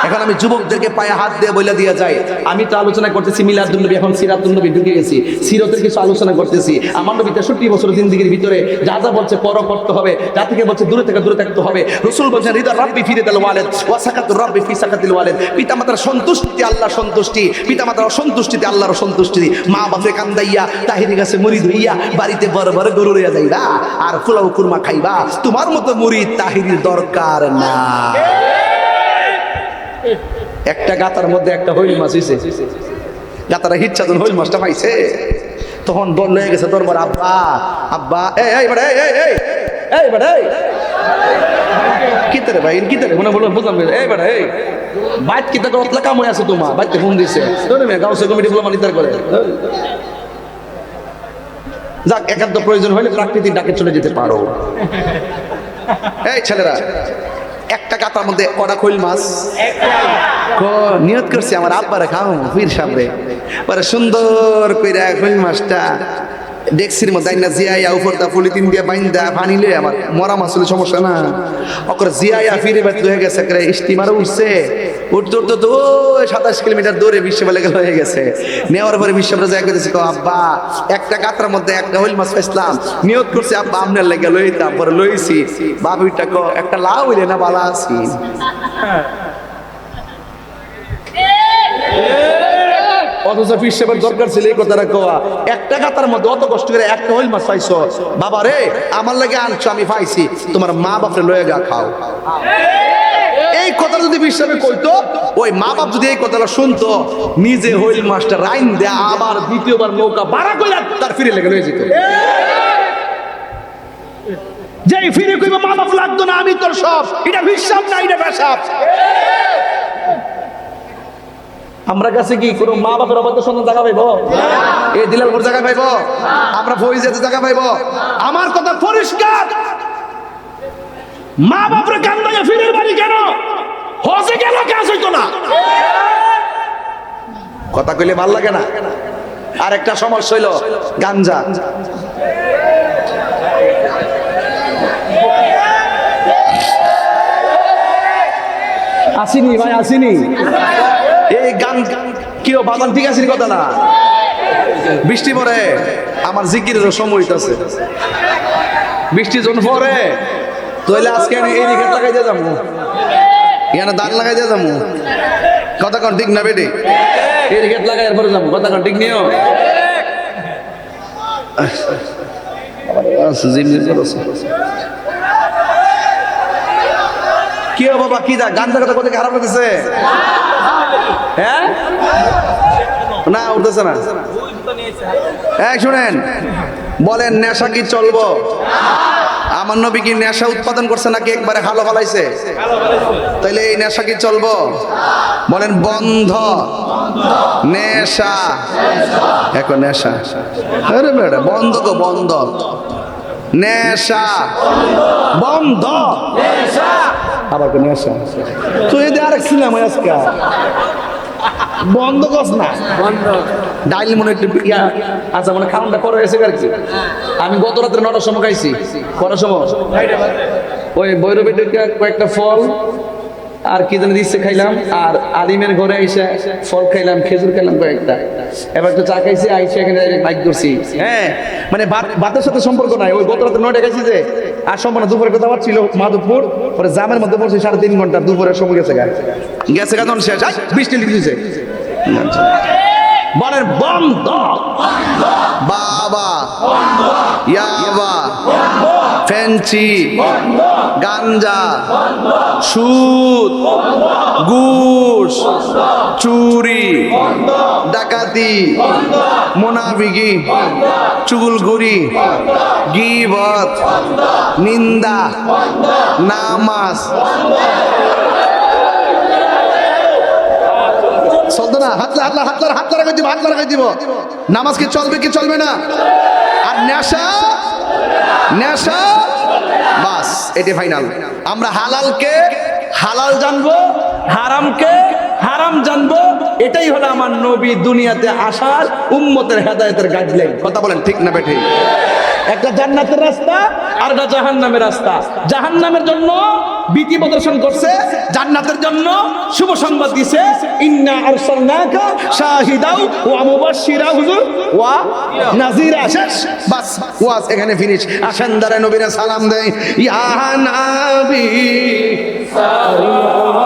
এখন আমি যুবকদেরকে পায়ে হাত দিয়ে বইলা দিয়া যায় আমি তো আলোচনা করতেছি মিলাদুন নবী এখন সিরাতুন নবী ঢুকে গেছি সিরাতের কিছু আলোচনা করতেছি আমার নবী 63 বছর জিন্দেগির ভিতরে যা যা বলছে পর করতে হবে যা থেকে বলছে দূরে থাকতে হবে রাসূল বলেন রিদা রাব্বি ফি রিদাল ওয়ালিদ ওয়া সাকাতু রাব্বি ফি সাকাতিল ওয়ালিদ পিতামাতার সন্তুষ্টিতে আল্লাহর সন্তুষ্টি পিতামাতার অসন্তুষ্টিতে আল্লাহর অসন্তুষ্টি মা বাপে কান্দাইয়া তাহিরি গাছে মুরিদ হইয়া বাড়িতে বড় বড় গরু লইয়া যাইবা আর ফুলাও কুরমা খাইবা তোমার মতো মুরিদ তাহিরির দরকার না একটা গাতার মধ্যে একটা হইল মাছ হইছে গাতারা হিচ্ছা যখন হইল মাছটা পাইছে তখন দল লয়ে গেছে দরবার আব্বা আব্বা এই বেটা এই কিতারে ভাই কিতারে মনে বলো বুঝলাম এই বেটা এই বাইত কিতা করতলা কাম হয়ে আছে তোমার বাইতে ফোন দিছে তোর মে গাঁও কমিটি বলে মানিতার করে যাক একান্ত প্রয়োজন হলে প্রাকৃতিক ডাকে চলে যেতে পারো এই ছেলেরা একটা কাতার মধ্যে কটা খৈল মাছ নিয়ত করছি আমার আব্বারে খাও পীর সামনে পরে সুন্দর কইরা খৈল মাছটা ডেক্সির মধ্যে আইনা জিয়াইয়া উপরটা পলিথিন দিয়ে বাইন্দা পানি লয়ে আমার মরা মাছ হলে সমস্যা না ওকর জিয়াইয়া ফিরে বাদ হয়ে গেছে একটা স্টিমারে উঠছে উঠতে উঠতে তো 27 কিলোমিটার দূরে বিশ্ববিদ্যালয় হয়ে গেছে নেওয়ার পরে বিশ্ববিদ্যালয় যায় করেছি আব্বা একটা কাতরার মধ্যে একটা হইল মাছ পাইছিলাম নিয়ত করছি আব্বা আপনার লেগে লইতাম পরে লইছি বাবুইটা একটা লাউ হইলে না বালা আছি অথচ ফির সেবার দরকার ছিল এই কথাটা কোয়া একটা কাতার মধ্যে অত কষ্ট করে একটা হইল মাছ পাইছো বাবা রে আমার লাগে আনছো আমি পাইছি তোমার মা বাপরে লয়ে গা খাও এই কথাটা যদি বিশ্বাসে কইতো ওই মা বাপ যদি এই কথাটা শুনতো নিজে হইল মাছটা রাইন দেয়া আবার দ্বিতীয়বার নৌকা বাড়া কইলা তার ফিরে লেগে লয়ে যেত যেই ফিরে কইবা মা বাপ লাগতো না আমি তোর সব এটা বিশ্বাস না এটা বেশাব আমরা কাছে কি কোনো মা বাপের অবাধ্য সন্তান জায়গা পাইব এই দিলালপুর জায়গা পাইব আমরা ফরিদাতে জায়গা পাইব আমার কথা পরিষ্কার মা বাপরে কান্দায় ফিরের বাড়ি কেন হজে গেল কাজ হইতো না কথা কইলে ভাল লাগে না আর একটা সমস্যা হইল গাঞ্জা আসিনি ভাই আসিনি এই গান কিও বাজান ঠিক আছে কথা না বৃষ্টি পরে আমার জিকিরের সময় হইতাছে বৃষ্টি যখন পরে তাহলে আজকে আমি এই রিখেট লাগাই দিয়ে যাবো এখানে দান লাগাই দিয়ে যাবো কথা কন ঠিক না বেটি এই রিখেট লাগাই এরপরে যাবো কথা কন ঠিক নিও কি বাবা কি দা গান কথা কোথায় খারাপ লাগতেছে হ্যাঁ না উঠতেছে না এই শুনেন বলেন নেশা কি চলবো আমার নবী কি নেশা উৎপাদন করছে নাকি একবারে হালো ফালাইছে তাইলে এই নেশা কি চলবো বলেন বন্ধ নেশা এখন নেশা আরে বেটা বন্ধ গো বন্ধ নেশা বন্ধ নেশা আবার কোন নেশা তুই এদের আরেক সিনেমা আজকে বন্ধ কস না বন্ধ ডাইল মনে একটু আচ্ছা মানে খাওয়ানটা করে এসে আর কি আমি গত রাত্রে 9টার সময় খাইছি করার সময় ওই বৈরবের কয়েকটা ফল আর কি জানি দিচ্ছে খাইলাম আর আলিমের ঘরে এসে ফল খাইলাম খেজুর খাইলাম কয়েকটা এবার একটু চা খাইছি আইসে এখানে বাইক করছি হ্যাঁ মানে ভাতের সাথে সম্পর্ক নাই ওই গত রাতে 9টায় খাইছি যে আর সম্পূর্ণ দুপুরে কথা ছিল মাধবপুর পরে জামের মধ্যে পড়ছি 3.5 ঘন্টা দুপুরের সময় গেছে গেছে তখন শেষ বৃষ্টি লিখেছে বলেন বন্ধ বাবা ইয়াবা ফেন্সি গাঞ্জা সুদ ঘুষ চুরি ডাকাতি মুনাফিকি চুগলখড়ি গীবত নিন্দা নামাজ চলতো না হাত লাগাই দিব নামাজ কি চলবে কি চলবে না আর নেশা বাস এটাই ফাইনাল আমরা হালালকে হালাল জানবো হারামকে হারাম জানবো এটাই হলো আমার নবী দুনিয়াতে আসার উম্মতের হেদায়েতের গাইডলাইন কথা বলেন ঠিক না বেঠিক একটা জান্নাতের রাস্তা আর একটা জাহান্নামের রাস্তা জাহান্নামের জন্য ভীতি প্রদর্শন করছে জান্নাতের জন্য শুভ সংবাদ দিয়েছে ইন্না আরসালনাকা শাহিদাও ওয়া মুবাশশিরা হুজুর ওয়া নাযিরা শেষ বাস ওয়াজ এখানে ফিনিশ আসেন দাঁড়ায় নবীরা সালাম দেয় ইয়া নবী সাল্লাল্লাহু